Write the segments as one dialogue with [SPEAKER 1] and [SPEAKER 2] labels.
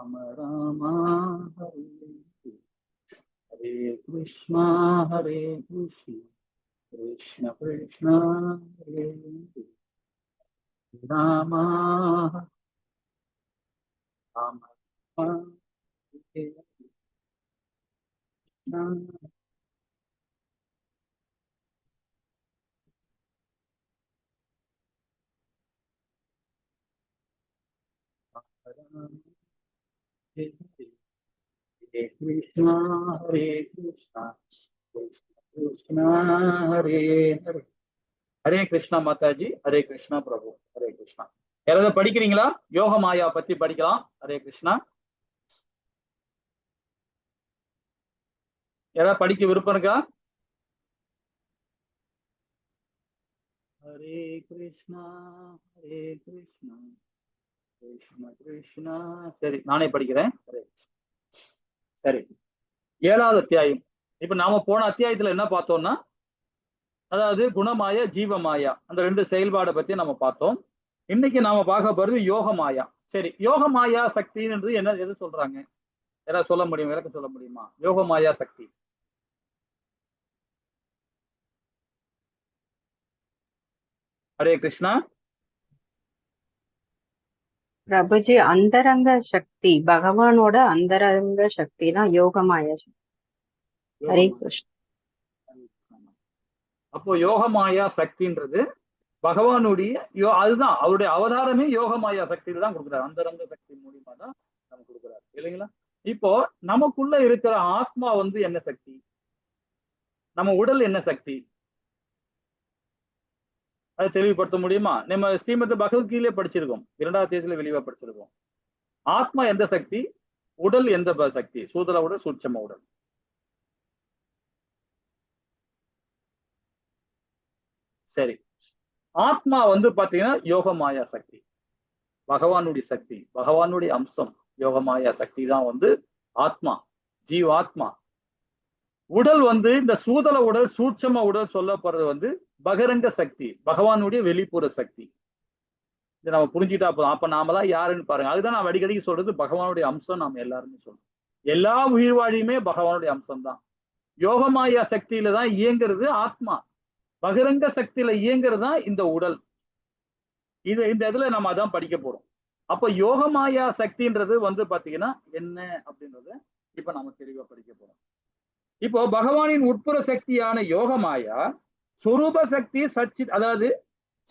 [SPEAKER 1] ராம ராமா ஹரே ஹரே கிருஷ்ணா ஹரே கிருஷ்ணா கிருஷ்ண கிருஷ்ணா ஹரே ராமா ராம ஹரே கிருஷ்ணா ஹரே கிருஷ்ணா ஹரே கிருஷ்ணா கிருஷ்ண கிருஷ்ணா ஹரே ஹரே ஹரே கிருஷ்ணா மாதாஜி. ஹரே கிருஷ்ணா பிரபு. ஹரே கிருஷ்ணா. யாராவது படிக்கிறீங்களா? யோக மாயா பத்தி படிக்கலாம். ஹரே கிருஷ்ணா. யாராவது படிக்க விருப்பம் இருக்கா? ஹரே கிருஷ்ணா ஹரே கிருஷ்ணா கிருஷ்ண கிருஷ்ணா. சரி, நானே படிக்கிறேன். சரி, 7வது அத்தியாயம். இப்ப நாம போன அத்தியாயத்துல என்ன பார்த்தோம்னா, அதாவது குணமாயா ஜீவமாயா அந்த 2 செயல்பாடை பத்தி நம்ம பார்த்தோம். இன்னைக்கு நாம பார்க்க போறது யோக மாயா. சரி, யோக மாயா சக்தின்றது என்ன, எது சொல்றாங்க? யாராவது சொல்ல முடியும்? விளக்கம் சொல்ல முடியுமா? யோக மாயா சக்தி. ஹரே கிருஷ்ணா.
[SPEAKER 2] பிரபுஜி, அந்தரங்க சக்தி, பகவானோட அந்தரங்க சக்தி தான் யோகமாய சக்தி. ஹரே கிருஷ்ணா.
[SPEAKER 1] அப்போ யோகமாயா சக்தின்றது பகவானுடைய அதுதான் அவருடைய அவதாரமே யோகமாயா சக்தியில தான் கொடுக்குறாரு. அந்தரங்க சக்தி மூலியமா தான் நமக்கு கொடுக்குறாரு, இல்லைங்களா? இப்போ நமக்குள்ள இருக்கிற ஆத்மா வந்து என்ன சக்தி, நம்ம உடல் என்ன சக்தி, அதை தெளிவுபடுத்த முடியுமா? நம்ம ஸ்ரீமத் பகவத்கீதையிலே படிச்சிருக்கோம், 2வது அத்தியாயத்துல வெளிவா படிச்சிருக்கோம். ஆத்மா எந்த சக்தி, உடல் எந்த சக்தி? சூதல உடல், சூட்சம உடல். சரி, ஆத்மா வந்து பாத்தீங்கன்னா யோகமாயா சக்தி, பகவானுடைய சக்தி, பகவானுடைய அம்சம். யோகமாயா சக்தி தான் வந்து ஆத்மா, ஜீவாத்மா. உடல் வந்து இந்த சூதல உடல், சூட்சம உடல் சொல்லப்படுறது வந்து பகரங்க சக்தி, பகவானுடைய வெளிப்புற சக்தி. இதை நம்ம புரிஞ்சுட்டா போதும். அப்ப நாமெல்லாம் யாருன்னு பாருங்க. அதுதான் நான் அடிக்கடிக்கு சொல்றது, பகவானுடைய அம்சம் நாம எல்லாருமே சொல்றோம். எல்லா உயிர்வாழியுமே பகவானுடைய அம்சம் தான். யோகமாயா சக்தியில தான் இயங்குறது ஆத்மா, பகிரங்க சக்தியில இயங்குறது தான் இந்த உடல். இந்த இதுல நம்ம அதான் படிக்க போறோம். அப்ப யோகமாயா சக்தின்றது வந்து பாத்தீங்கன்னா என்ன அப்படின்றத இப்ப நம்ம தெளிவா படிக்க போறோம். இப்போ பகவானின் உட்புற சக்தியான யோகமாயா சொரூப சக்தி, சச்சித் அதாவது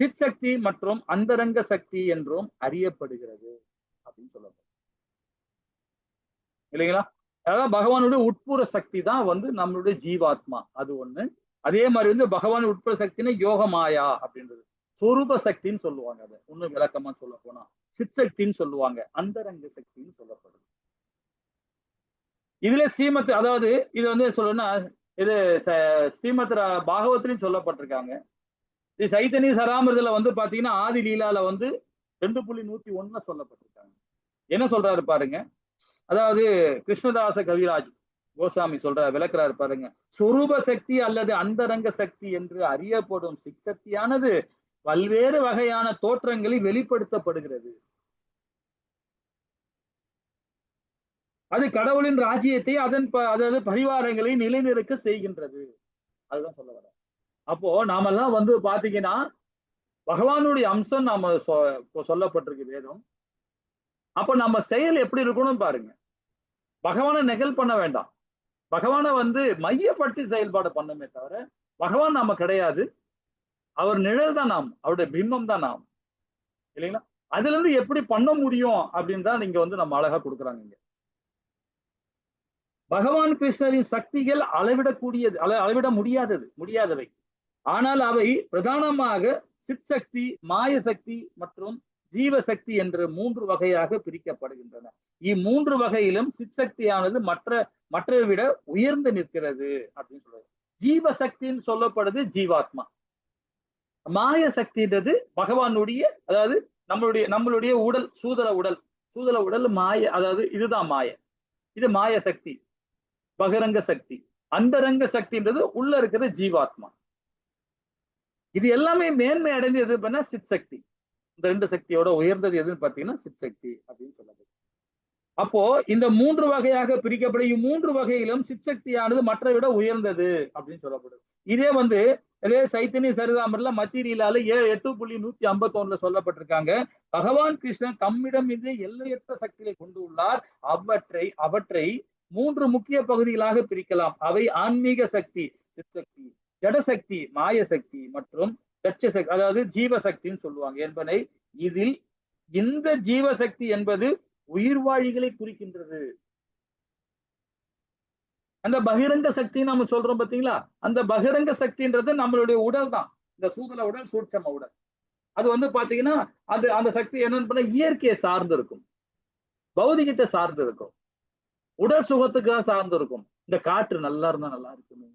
[SPEAKER 1] சித் சக்தி மற்றும் அந்தரங்க சக்தி என்றும் அறியப்படுகிறது அப்படின்னு சொல்லப்படும், இல்லைங்களா? அதாவது பகவானுடைய உட்புற சக்தி தான் வந்து நம்மளுடைய ஜீவாத்மா, அது ஒண்ணு. அதே மாதிரி வந்து பகவான் உட்புற சக்தின்னு யோகமாயா அப்படின்றது சொரூப சக்தின்னு சொல்லுவாங்க. அதை இன்னும் விளக்கமா சொல்ல போனா சித் சக்தின்னு சொல்லுவாங்க, அந்தரங்க சக்தின்னு சொல்லப்படுது. இதுல ஸ்ரீமத், அதாவது இது வந்து சொல்லணும்னா இது ஸ்ரீமத் பாகவத்திலையும் சொல்லப்பட்டிருக்காங்க. இது சைத்தன்ய சராமிரதுல வந்து பாத்தீங்கன்னா ஆதி லீலால வந்து 2.101 சொல்லப்பட்டிருக்காங்க. என்ன சொல்றாரு பாருங்க. அதாவது கிருஷ்ணதாச கவிராஜ் கோசாமி விளக்குறாரு பாருங்க. சொரூப சக்தி அல்லது அந்தரங்க சக்தி என்று அறியப்படும் சிற்சக்தியானது பல்வேறு வகையான தோற்றங்களில் வெளிப்படுத்தப்படுகிறது. அது கடவுளின் ராஜ்யத்தை அதாவது பரிவாரங்களை நிலைநிறுத்த செய்கின்றது. அதுதான் சொல்ல வர. அப்போ நாமெல்லாம் வந்து பாத்தீங்கன்னா பகவானுடைய அம்சம் நாம சொல்லப்பட்டிருக்கு வேதம். அப்ப நம்ம செயல் எப்படி இருக்கணும் பாருங்க. பகவானை நெகல் பண்ண வேண்டாம், பகவானை வந்து மையப்படுத்தி செயல்பாடு பண்ணமே தவிர பகவான் நாம கிடையாது. அவர் நிழல் தான் நாம், அவருடைய பிம்பம் தான் நாம், இல்லைங்களா? அதுல இருந்து எப்படி பண்ண முடியும் அப்படின்னு தான் நீங்க வந்து நம்ம அழகா கொடுக்குறாங்க. பகவான் கிருஷ்ணரின் சக்திகள் அளவிடக்கூடியது, அளவிட முடியாதவை. ஆனால் அவை பிரதானமாக சித் சக்தி, மாய சக்தி மற்றும் ஜீவசக்தி என்று 3 வகையாக பிரிக்கப்படுகின்றன. இம்மூன்று வகையிலும் சித் சக்தியானது மற்றவை விட உயர்ந்து நிற்கிறது அப்படின்னு சொல்றது. ஜீவசக்தின்னு சொல்லப்படுது ஜீவாத்மா. மாய சக்தின்றது பகவானுடைய, அதாவது நம்மளுடைய உடல், சூதல உடல் மாய, அதாவது இதுதான் மாய, இது மாய சக்தி, பகிரங்க சக்தி. அந்தரங்க சக்தின்றது உள்ள இருக்கிற ஜீவாத்மா. இது எல்லாமே மேன்மை அடைந்து எது பண்ண சித் சக்தி. இந்த 2 சக்தியோட உயர்ந்தது எதுன்னு பாத்தீங்கன்னா சித் சக்தி அப்படின்னு சொல்லப்படுது. அப்போ இந்த 3 வகையாக பிரிக்கப்படும். 3 வகையிலும் சிற்சக்தியானது மற்ற விட உயர்ந்தது அப்படின்னு சொல்லப்படுது. இதே இதே சைத்தன்ய சரிதாமர்ல மத்தியிலால 8.151 சொல்லப்பட்டிருக்காங்க. பகவான் கிருஷ்ணன் தம்மிடம் இது எல்லையற்ற சக்தியை கொண்டு உள்ளார். அவற்றை 3 முக்கிய பகுதிகளாக பிரிக்கலாம். அவை ஆன்மீக சக்தி, சிற்சக்தி, ஜடசக்தி, மாயசக்தி மற்றும் சக்தி, அதாவது ஜீவசக்தின்னு சொல்லுவாங்க என்பதை. இதில் இந்த ஜீவசக்தி என்பது உயிர்வாழிகளை குறிக்கின்றது. அந்த பகிரங்க சக்தி நம்ம சொல்றோம் பாத்தீங்களா, அந்த பகிரங்க சக்தின்றது நம்மளுடைய உடல் தான். இந்த சூதல உடல், சூட்சம உடல். அது பாத்தீங்கன்னா அந்த சக்தி என்னன்னு பண்ண இயற்கையை சார்ந்து இருக்கும், பௌதிகத்தை சார்ந்து இருக்கும், உடல் சுகத்துக்காக சார்ந்து இருக்கும். இந்த காற்று நல்லா இருந்தா நல்லா இருக்குமே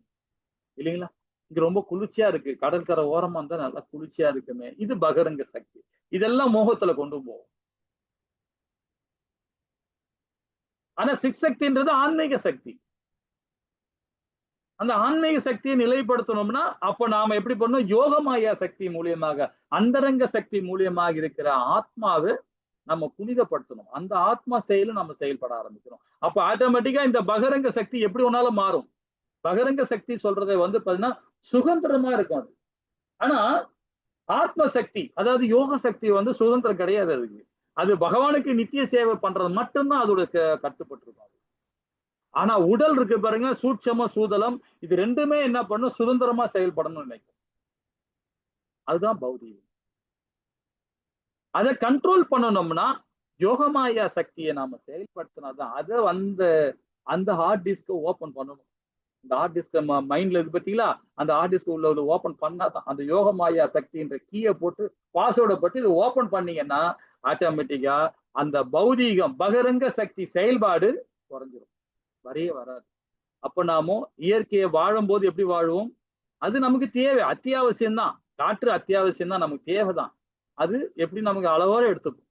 [SPEAKER 1] இல்லைங்களா, இங்க ரொம்ப குளிர்ச்சியா இருக்கு, கடற்கரை ஓரமா இருந்தா நல்லா குளிர்ச்சியா இருக்குமே, இது பகிரங்க சக்தி. இதெல்லாம் மோகத்துல கொண்டு போகும். ஆனா சிற்சக்தின்றது ஆன்மீக சக்தி. அந்த ஆன்மீக சக்தியை நிலைப்படுத்தணும்னா அப்ப நாம எப்படி பண்ணணும், யோகமாயா சக்தி மூலியமாக, அந்தரங்க சக்தி மூலியமாக இருக்கிற ஆத்மாவை நம்ம புனிதப்படுத்தணும். அந்த ஆத்மா செயல நம்ம செயல்பட ஆரம்பிக்கணும். அப்ப ஆட்டோமேட்டிக்கா இந்த பகிரங்க சக்தி எப்படி ஒன்னாலும் மாறும். பகிரங்க சக்தி சொல்றதை பாத்தீங்கன்னா சுதந்திரமா இருக்கும் அது. ஆனா ஆத்ம சக்தி, அதாவது யோக சக்தி சுதந்திரம் கிடையாது. அது பகவானுக்கு நித்திய சேவை பண்றது மட்டும்தான் அதோட கட்டுப்பட்டு இருக்கும். ஆனா உடல் இருக்கு பாருங்க, சூட்சம சூதலம், இது ரெண்டுமே என்ன பண்ணும், சுதந்திரமா செயல்படணும்னு நினைக்கும். அதுதான் பௌதீகம். அதை கண்ட்ரோல் பண்ணணும்னா யோகமாயா சக்தியை நாம செயல்படுத்தினாதான் அதை அந்த ஹார்ட் டிஸ்கை ஓபன் பண்ணணும். இந்த ஹார்ட் டிஸ்க் மைண்ட்ல இருக்கு பார்த்தீங்களா, அந்த ஹார்ட் டிஸ்க் உள்ள ஓபன் பண்ணாதான் அந்த யோகமாயா சக்தின்ற கீயை போட்டு பாஸ்வேர்டை போட்டு இது ஓபன் பண்ணீங்கன்னா ஆட்டோமேட்டிக்கா அந்த பௌதீகம் பகிரங்க சக்தி செயல்பாடு குறைஞ்சிரும், வரையே வராது. அப்ப நாம இயற்கையை வாழும்போது எப்படி வாழ்வோம், அது நமக்கு தேவை, அத்தியாவசியம் தான். காற்று அத்தியாவசியம் தான், நமக்கு தேவைதான். அது எப்படி நமக்கு அளவோட எடுத்துக்கும்,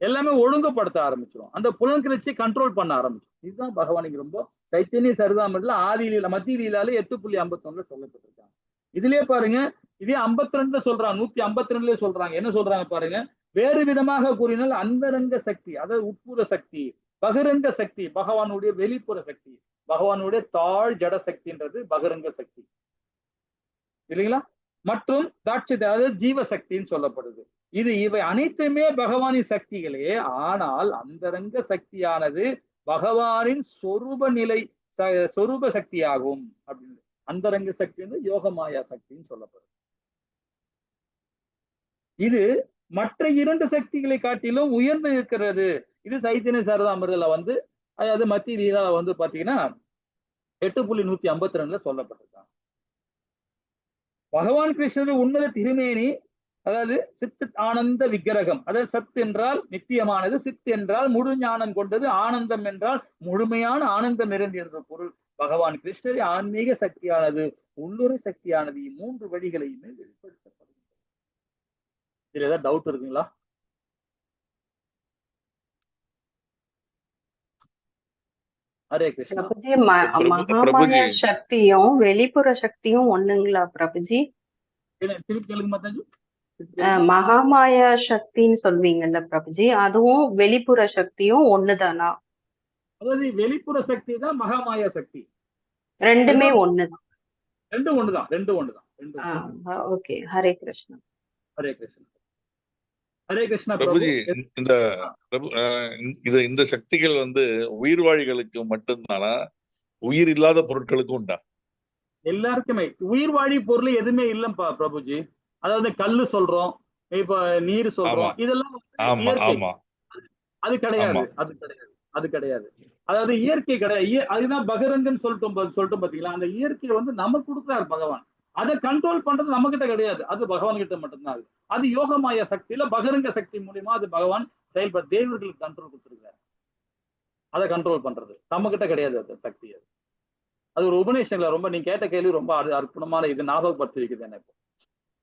[SPEAKER 1] எல்லாமே ஒழுங்குபடுத்த ஆரம்பிச்சிடும், அந்த புலன்கிளர்ச்சியை கண்ட்ரோல் பண்ண ஆரம்பிச்சிடும். இதுதான் பகவானுக்கு ரொம்ப சைத்தன்ய சரிதாமத்துல ஆதியில மத்திய லீலால 8.51 சொல்லப்பட்டிருக்காங்க. இதுலயே பாருங்க, இதே 52 சொல்றாங்க, 152 சொல்றாங்க. என்ன சொல்றாங்க பாருங்க, வேறு விதமாக கூறினால் அந்தரங்க சக்தி, அதாவது உட்புற சக்தி, பகிரங்க சக்தி பகவானுடைய வெளிப்புற சக்தி, பகவானுடைய தாழ் ஜட சக்தின்றது பகிரங்க சக்தி இல்லைங்களா, மற்றும் தாட்சியத்தை, அதாவது ஜீவசக்தின்னு சொல்லப்படுது. இவை அனைத்துமே பகவானின் சக்திகளே. ஆனால் அந்தரங்க சக்தியானது பகவானின் சொரூப நிலை, சொரூப சக்தியாகும் அப்படின்னு. அந்தரங்க சக்தி யோகமாயா சக்தின்னு சொல்லப்படுது. இது மற்ற 2 சக்திகளை காட்டிலும் உயர்ந்து இருக்கிறது. இது சைத்தன்ய சரிதாமிரதத்துல அதாவது மத்திய லீலால பாத்தீங்கன்னா 8.152 சொல்லப்பட்டிருக்காங்க. பகவான் கிருஷ்ணர் உன்னத திருமேனி, அதாவது சித் ஆனந்த விக்கிரகம், அதாவது சத் என்றால் நித்தியமானது, சித் என்றால் முழு ஞானம் கொண்டது, ஆனந்தம் என்றால் முழுமையான ஆனந்தம் நிறைந்தது என்ற பொருள். பகவான் கிருஷ்ணரின் ஆன்மீக சக்தியானது, உள்ளுரை சக்தியானது, 3 வழிகளையுமே வெளிப்படுத்தப்படுகிறது. இதுல ஏதாவது டவுட் இருக்குங்களா? ஹரே கிருஷ்ணா.
[SPEAKER 2] பிரபுஜி, மகாமாயா சக்தியும் வெளிப்புற சக்தியும் ஒண்ணுங்களா பிரபுஜி?
[SPEAKER 1] திருப்பி கேளுங்க மாதாஜி.
[SPEAKER 2] மகாமாயா சக்தின்னு சொல்வீங்கல்ல பிரபுஜி, அதுவும் வெளிப்புற சக்தியும் ஒண்ணுதானா?
[SPEAKER 1] அதாவது வெளிப்புற சக்தி தான் மகாமாயா சக்தி,
[SPEAKER 2] ரெண்டுமே ஒண்ணுதான்.
[SPEAKER 1] ரெண்டும் ஒண்ணுதான்.
[SPEAKER 2] ஓகே, ஹரே கிருஷ்ணா.
[SPEAKER 1] ஹரே கிருஷ்ணா. ஹரே கிருஷ்ணா.
[SPEAKER 3] பிரபுஜி, இந்த சக்திகள் உயிர்வாழிகளுக்கு மட்டும்தானா, உயிர் இல்லாத பொருட்களுக்கும் உண்டா?
[SPEAKER 1] எல்லாருக்குமே. உயிர் வாழி பொருள் எதுவுமே இல்லப்பா பிரபுஜி. அதாவது கல்லு சொல்றோம், இப்ப நீர் சொல்றோம், இதெல்லாம் அது கிடையாது, அது கிடையாது. அதாவது இயற்கை கிடையாது. அதுதான் பகிரங்கன்னு சொல்லிட்டு பாத்தீங்களா, அந்த இயற்கையை நமக்கு கொடுக்குறாரு பகவான். அதை கண்ட்ரோல் பண்றது நம்ம கிட்ட கிடையாது, அது பகவான் கிட்ட மட்டும்தான். அது யோகமாய சக்தியில பகிரங்க சக்தி மூலியமா அது பகவான் செயல்பட தேவர்களுக்கு கண்ட்ரோல் கொடுத்துருக்காரு. அதை கண்ட்ரோல் பண்றது நம்ம கிட்ட கிடையாது, அது சக்தி. அது ஒரு உபநிஷத்துல ரொம்ப நீங்க கேட்ட கேள்வி ரொம்ப அற்புதமான இது ஞாபகப்படுத்தி வைக்குது எனக்கு.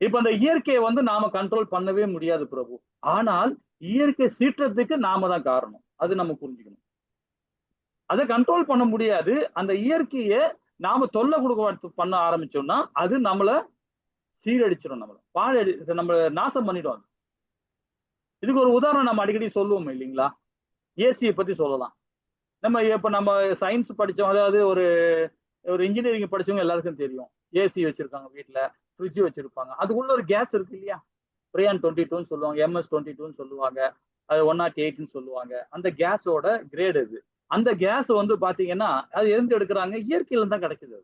[SPEAKER 1] இப்ப அந்த இயற்கையை நாம கண்ட்ரோல் பண்ணவே முடியாது பிரபு. ஆனால் இயற்கை சீற்றத்துக்கு நாம தான் காரணம், அது நம்ம புரிஞ்சுக்கணும். அதை கண்ட்ரோல் பண்ண முடியாது. அந்த இயற்கையை நாம தொல்லை கொடுக்க பண்ண ஆரம்பிச்சோம்னா அது நம்மள சீரடிச்சிடும், நம்மள நாசம் பண்ணிடும். இதுக்கு ஒரு உதாரணம் நம்ம அடிக்கடி சொல்லுவோம் இல்லைங்களா, ஏசியை பத்தி சொல்லலாம். நம்ம சயின்ஸ் படிச்சோம், அதாவது ஒரு இன்ஜினியரிங் படிச்சவங்க எல்லாருக்கும் தெரியும். ஏசி வச்சிருக்காங்க வீட்டுல, ஃப்ரிட்ஜ் வச்சிருப்பாங்க. அதுக்குள்ள ஒரு கேஸ் இருக்கு இல்லையா? ஃப்ரீயான் 22 சொல்லுவாங்க, MS-22 சொல்லுவாங்க, அது 108 சொல்லுவாங்க. அந்த கேஸோட கிரேட் இது. அந்த கேஸ் வந்து பாத்தீங்கன்னா அது எருந்து எடுக்கிறாங்க, இயற்கையில தான் கிடைக்குது.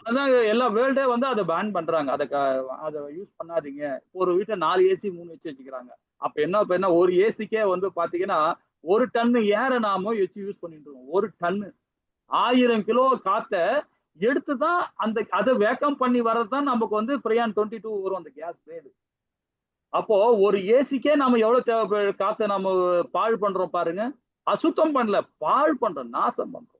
[SPEAKER 1] அதான் எல்லா வேர்ல்டே வந்து அதை பேன் பண்றாங்க. அதை யூஸ் பண்ணாதீங்க. ஒரு வீட்டுல 4 ஏசி 3 வச்சுக்கிறாங்க. அப்ப என்ன ஒரு ஏசிக்கே வந்து பாத்தீங்கன்னா 1 டன்னு ஏற நாம வச்சு யூஸ் பண்ணிட்டு இருக்கோம். 1 டன்னு 1000 கிலோ காத்த எடுத்துதான் அதை வேக்கம் பண்ணி வர்றதுதான் நமக்கு வந்து ஃப்ரீயான் 22 வரும் அந்த கேஸ் கிரேடு. அப்போ ஒரு ஏசிக்கே நம்ம எவ்வளவு தேவை காத்த நம்ம பாழ் பண்றோம் பாருங்க. அசுத்தம் பண்ணல, பாழ் பண்றோம், நாசம் பண்றோம்.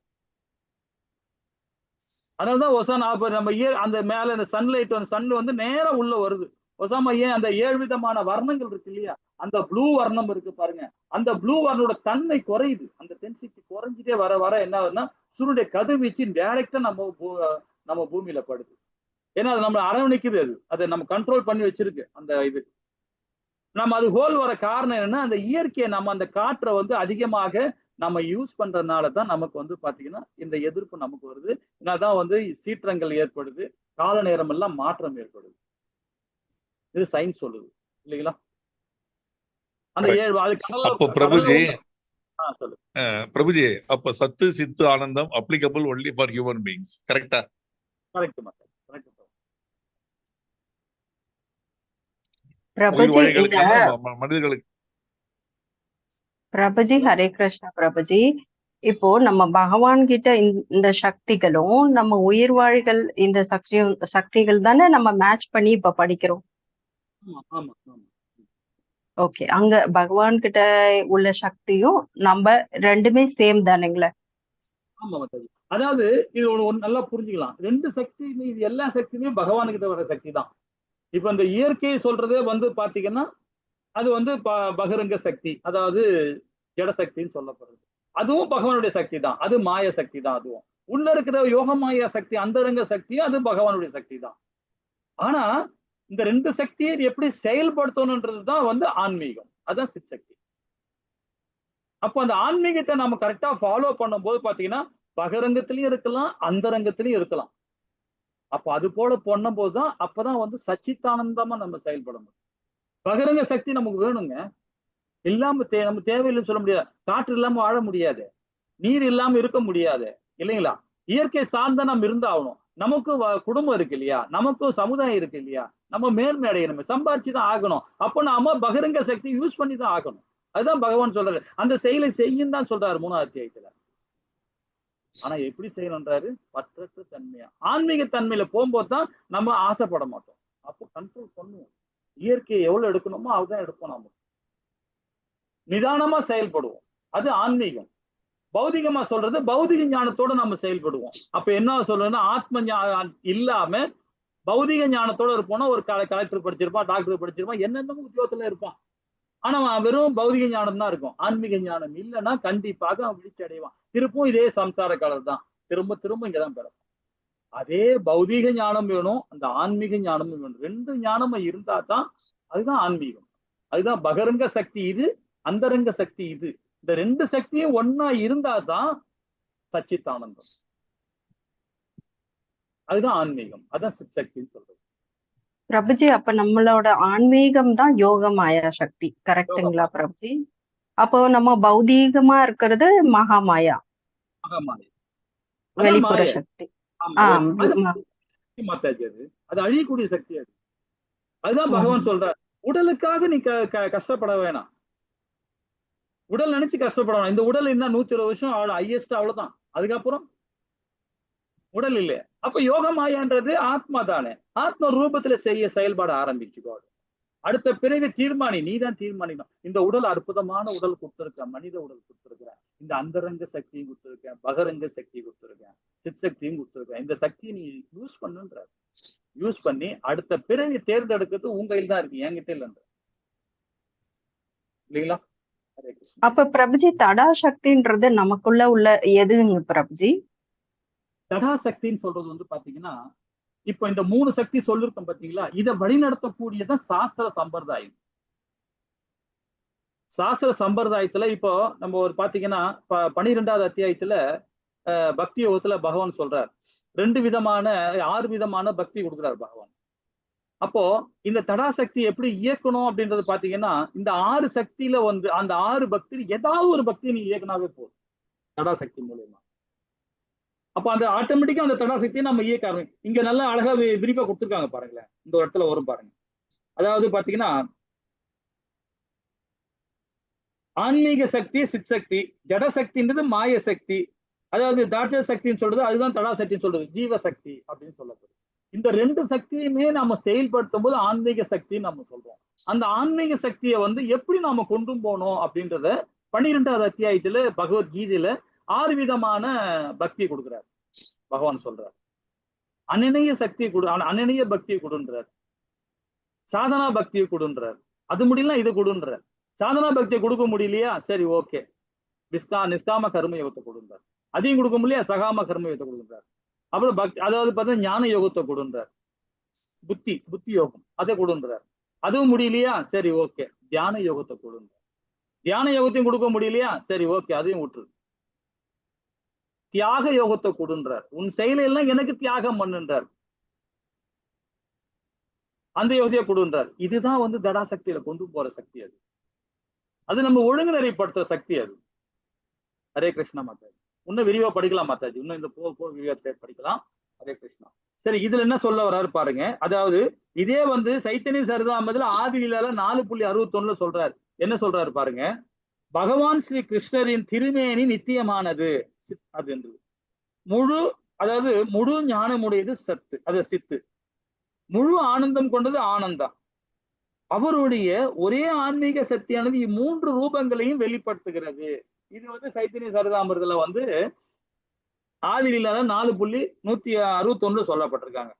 [SPEAKER 1] அதனாலதான் ஒசானா நம்ம அந்த மேல இந்த சன்லைட் சன் வந்து நேரா உள்ள வருது. ஒசாமா ஏன் அந்த 7 விதமான வர்ணங்கள் இருக்கு இல்லையா? அந்த ப்ளூ வர்ணம் இருக்கு பாருங்க. அந்த ப்ளூ வர்ணோட தன்மை குறையுது. அந்த டென்சிட்டி குறைஞ்சிட்டே வர வர என்ன ஆகுதுன்னா சூரிய கதிர்வீச்சு டைரக்டா நம்ம பூமியில படுது. ஏன்னா அது நம்ம அரவணைக்குது. அதை நம்ம கண்ட்ரோல் பண்ணி வச்சிருக்கு அந்த இது. நம்ம அது ஹோல் வர காரணம் என்னன்னா அந்த இயற்கையை நம்ம அந்த காற்றை வந்து அதிகமாக நம்ம யூஸ் பண்றதுனால தான் நமக்கு வந்து பாத்தீங்கன்னா இந்த எதிர்ப்பு நமக்கு வருது. என்னதான் வந்து சீற்றங்கள் ஏற்படுது, கால நேரம் எல்லாம் மாற்றம் ஏற்படுது. இது சயின்ஸ் சொல்லுது இல்லைங்களா? அந்த
[SPEAKER 3] அப்போ பிரபுஜி,
[SPEAKER 1] சொல்லு
[SPEAKER 3] பிரபுஜி, அப்ப சத்து சித்து ஆனந்தம் applicable only for human beings, கரெக்டா?
[SPEAKER 1] கரெக்ட்.
[SPEAKER 3] மனிதர்களுக்கு.
[SPEAKER 2] பிரபுஜி, ஹரே கிருஷ்ணா. பிரபுஜி, இப்போ நம்ம பகவான் கிட்ட இந்த சக்திகளும் நம்ம உயிர்வாழிகள் இந்த சக்திகள் தானே நம்ம மேட்ச் பண்ணி இப்ப படிக்கிறோம். ஓகே, அங்க பகவான் கிட்ட உள்ள சக்தியும் நம்ம ரெண்டுமே சேம் தானுங்களே?
[SPEAKER 1] ஆமா, அதாவது இது ஒண்ணு நல்லா புரிஞ்சுக்கலாம். 2 சக்தியுமே, இது எல்லா சக்தியுமே பகவான் கிட்ட வர சக்தி தான். இப்ப இந்த இயற்கையை சொல்றதே வந்து பாத்தீங்கன்னா அது வந்து பகிரங்க சக்தி, அதாவது ஜடசக்தின்னு சொல்லப்படுறது. அதுவும் பகவானுடைய சக்தி தான். அது மாய சக்தி தான். அதுவும் உள்ள இருக்கிற யோக மாயா சக்தி, அந்தரங்க சக்தியும் அது பகவானுடைய சக்தி தான். ஆனா இந்த 2 சக்தியை எப்படி செயல்படுத்தணும்ன்றதுதான் வந்து ஆன்மீகம். அதான் சித் சக்தி. அப்போ அந்த ஆன்மீகத்தை நம்ம கரெக்டா ஃபாலோ பண்ணும்போது பாத்தீங்கன்னா பகிரங்கத்திலயும் இருக்கலாம், அந்தரங்கத்திலயும் இருக்கலாம். அப்ப அது போல பண்ணும் போதுதான் அப்பதான் வந்து சச்சித்தானந்தமா நம்ம செயல்படணும். பகிரங்க சக்தி நமக்கு வேணுங்க. இல்லாம நம்ம தேவையில்லைன்னு சொல்ல முடியாது. காற்று இல்லாம வாழ முடியாது, நீர் இல்லாம இருக்க முடியாது இல்லைங்களா? இயற்கை சார்ந்த நம்ம இருந்தாகணும். நமக்கும் குடும்பம் இருக்கு இல்லையா? நமக்கும் சமுதாயம் இருக்கு இல்லையா? நம்ம மேன்மை அடையணும், சம்பாரிச்சுதான் ஆகணும். அப்போ நாம பகிரங்க சக்தி யூஸ் பண்ணி தான் ஆகணும். அதுதான் பகவான் சொல்றாரு. அந்த செயலை செய்யும் தான் சொல்றாரு 3ஆம் அத்தியாயத்துல. ஆனா எப்படி செய்யணும்ன்றாரு? பற்றற்ற தன்மையா, ஆன்மீக தன்மையில போகும்போது தான் நம்ம ஆசைப்பட மாட்டோம். அப்போ கண்ட்ரோல் பண்ணுவோம். இயற்கையை எவ்வளவு எடுக்கணுமோ அதுதான் எடுப்போம். நாம நிதானமா செயல்படுவோம். அது ஆன்மீகம். பௌதிகமா சொல்றது பௌதிக ஞானத்தோட நம்ம செயல்படுவோம். அப்ப என்ன சொல்றதுன்னா ஆத்ம ஞானம் இல்லாம பௌதிக ஞானத்தோட இருப்போம்னா ஒரு கலெக்டர் படிச்சிருப்பான், டாக்டர் படிச்சிருப்பான், என்னென்ன உத்தியோகத்துல இருப்பான். ஆனா அவன் வெறும் பௌதிக ஞானம் தான் இருக்கும். ஆன்மீக ஞானம் இல்லைன்னா கண்டிப்பாக அவன் வீழ்ச்சி அடைவான். திருப்பும் இதே சம்சார காலம் தான். திரும்ப திரும்ப இங்கதான் பிறக்கும். அதே பௌதிக ஞானம் வேணும், அந்த ஆன்மீக ஞானமும் வேணும். 2 ஞானமும் இருந்தா தான் அதுதான் ஆன்மீகம். அதுதான் பகரங்க சக்தி இது, அந்தரங்க சக்தி இது. இந்த 2 சக்தியும் ஒன்னா இருந்தா தான் சச்சித்தானந்தம். அதுதான் ஆன்மீகம். அதான் சித் சக்தின்னு சொல்றது.
[SPEAKER 2] பிரபுஜி, அப்ப நம்மளோட ஆன்மீகம் தான் யோக மாயா சக்தி, கரெக்டுங்களா பிரபுஜி? அப்போ நம்ம பௌதீகமா இருக்கிறது மகாமாயா, வெளிப்புற சக்தி.
[SPEAKER 1] அது அழியக்கூடிய சக்தி. அது அதுதான் பகவான் சொல்றார். உடலுக்காக நீ கஷ்டப்பட வேணாம். உடல் நினைச்சு கஷ்டப்பட வேணாம். இந்த உடல் என்ன 120 வருஷம் ஹையஸ்ட், அவ்வளவுதான். அதுக்கப்புறம் உடல் இல்லையே. அப்ப யோக மாயான்றது ஆத்மா தானே. ஆத்ம ரூபத்துல செயல்பாடு ஆரம்பிச்சுக்கோ. அடுத்த பிறகு நீதான் தீர்மானிக்கணும். இந்த உடல் அற்புதமான உடல் கொடுத்திருக்கேன், மனித உடல் கொடுத்திருக்கிறேன், இந்த அந்தரங்க சக்தியும் கொடுத்திருக்கேன், பகரங்க சக்தி கொடுத்திருக்கேன், சித் சக்தியும் கொடுத்திருக்கேன். இந்த சக்தியை நீ யூஸ் பண்ணுன்ற. யூஸ் பண்ணி அடுத்த பிறகு தேர்ந்தெடுக்கிறது உங்க கையில் தான் இருக்கு, என்கிட்ட இல்லைன்ற. இல்லைங்களா?
[SPEAKER 2] அப்ப பிரபுஜி, தடா சக்தின்றது நமக்குள்ள உள்ள எதுங்க பிரபுஜி?
[SPEAKER 1] தடா சக்தின்னு சொல்றது வந்து பாத்தீங்கன்னா, இப்ப இந்த 3 சக்தி சொல்லிருக்கோம் பாத்தீங்களா, இதை வழிநடத்தக்கூடியதான் சாஸ்திர சம்பிரதாயம். சாஸ்திர சம்பிரதாயத்துல இப்போ நம்ம ஒரு பாத்தீங்கன்னா 12வது அத்தியாயத்துல பக்தி யோகத்துல பகவான் சொல்றார் 6 விதமான பக்தி கொடுக்குறார் பகவான். அப்போ இந்த தடாசக்தி எப்படி இயக்கணும் அப்படின்றது பாத்தீங்கன்னா இந்த 6 சக்தியில வந்து அந்த 6 பக்தி ஏதாவது ஒரு பக்தி நீ இயக்கினாவே போதும் தடாசக்தி மூலியமா. அப்ப அந்த ஆட்டோமேட்டிக்கா அந்த தடாசக்தியை நம்ம இயக்க ஆரம்பிக்கும். இங்க நல்லா அழகா விரிவா கொடுத்துருக்காங்க பாருங்களேன். இந்த இடத்துல வரும் பாருங்க. அதாவது பாத்தீங்கன்னா ஆன்மீக சக்தி சித் சக்தி, ஜடசக்தின்றது மாய சக்தி, அதாவது தாட்ச சக்தின்னு சொல்றது அதுதான் தடாசக்தின்னு சொல்றது ஜீவசக்தி அப்படின்னு சொல்லப்படுது. இந்த 2 சக்தியுமே நம்ம செயல்படுத்தும் போது ஆன்மீக சக்தின்னு நம்ம சொல்றோம். அந்த ஆன்மீக சக்தியை வந்து எப்படி நாம கொண்டு போனோம் அப்படின்றத 12வது அத்தியாயத்துல பகவத்கீதையில 6 விதமான பக்தி கொடுக்குறாரு பகவான் சொல்றார். அனநிய சக்தி அனநிய பக்தியை கொடுன்றார், சாதனா பக்தியை கொடுன்றார், அது முடியல இது கொடுன்றார். சாதனா பக்தியை கொடுக்க முடியலையா, சரி ஓகே நிஷ்காம கர்ம யோகத்தை கொடுன்றார். அதையும் கொடுக்க முடியலையா சகாம கர்ம யோகத்தை கொடுன்றார். அப்புறம் பக்தி அதாவது பார்த்தா ஞான யோகத்தை கொடுன்றார், புத்தி யோகம் அதை கொடுன்றார். அதுவும் முடியலையா, சரி ஓகே தியான யோகத்தை கொடுன்றார். தியான யோகத்தையும் கொடுக்க முடியலையா, சரி ஓகே அதையும் விட்டுரு. தியாக யோகத்தை கொடுன்றார், உன் செயலெல்லாம் எனக்கு தியாகம் பண்ணுன்றார், அந்த யோகத்தையே கொடுன்றார். இதுதான் வந்து தடாசக்தியில கொண்டு போற சக்தி. அது நம்ம ஒழுங்குநெறிப்படுத்துற சக்தி. அது ஹரே கிருஷ்ணா மாதாஜி. இன்னும் விரிவா படிக்கலாம் மாதாஜி, இன்னும் இந்த விரிவா படிக்கலாம். ஹரே கிருஷ்ணா. சரி, இதுல என்ன சொல்ல வர்றாரு பாருங்க. அதாவது இதே வந்து சைத்தன்ய சரிதாமத்துல ஆதியில 4.61 சொல்றாரு. என்ன சொல்றாரு பாருங்க. பகவான் ஸ்ரீ கிருஷ்ணரின் திருமேனி நித்தியமானது அது என்று அதாவது முழு ஞானமுடையது சத்து, அது சித்து, முழு ஆனந்தம் கொண்டது ஆனந்தம். அவருடைய ஒரே ஆன்மீக சக்தியானது 3 ரூபங்களையும் வெளிப்படுத்துகிறது. இது வந்து சைத்தன்ய சரிதாமிரத்துல வந்து ஆதியில 4.161 சொல்லப்பட்டிருக்காங்க.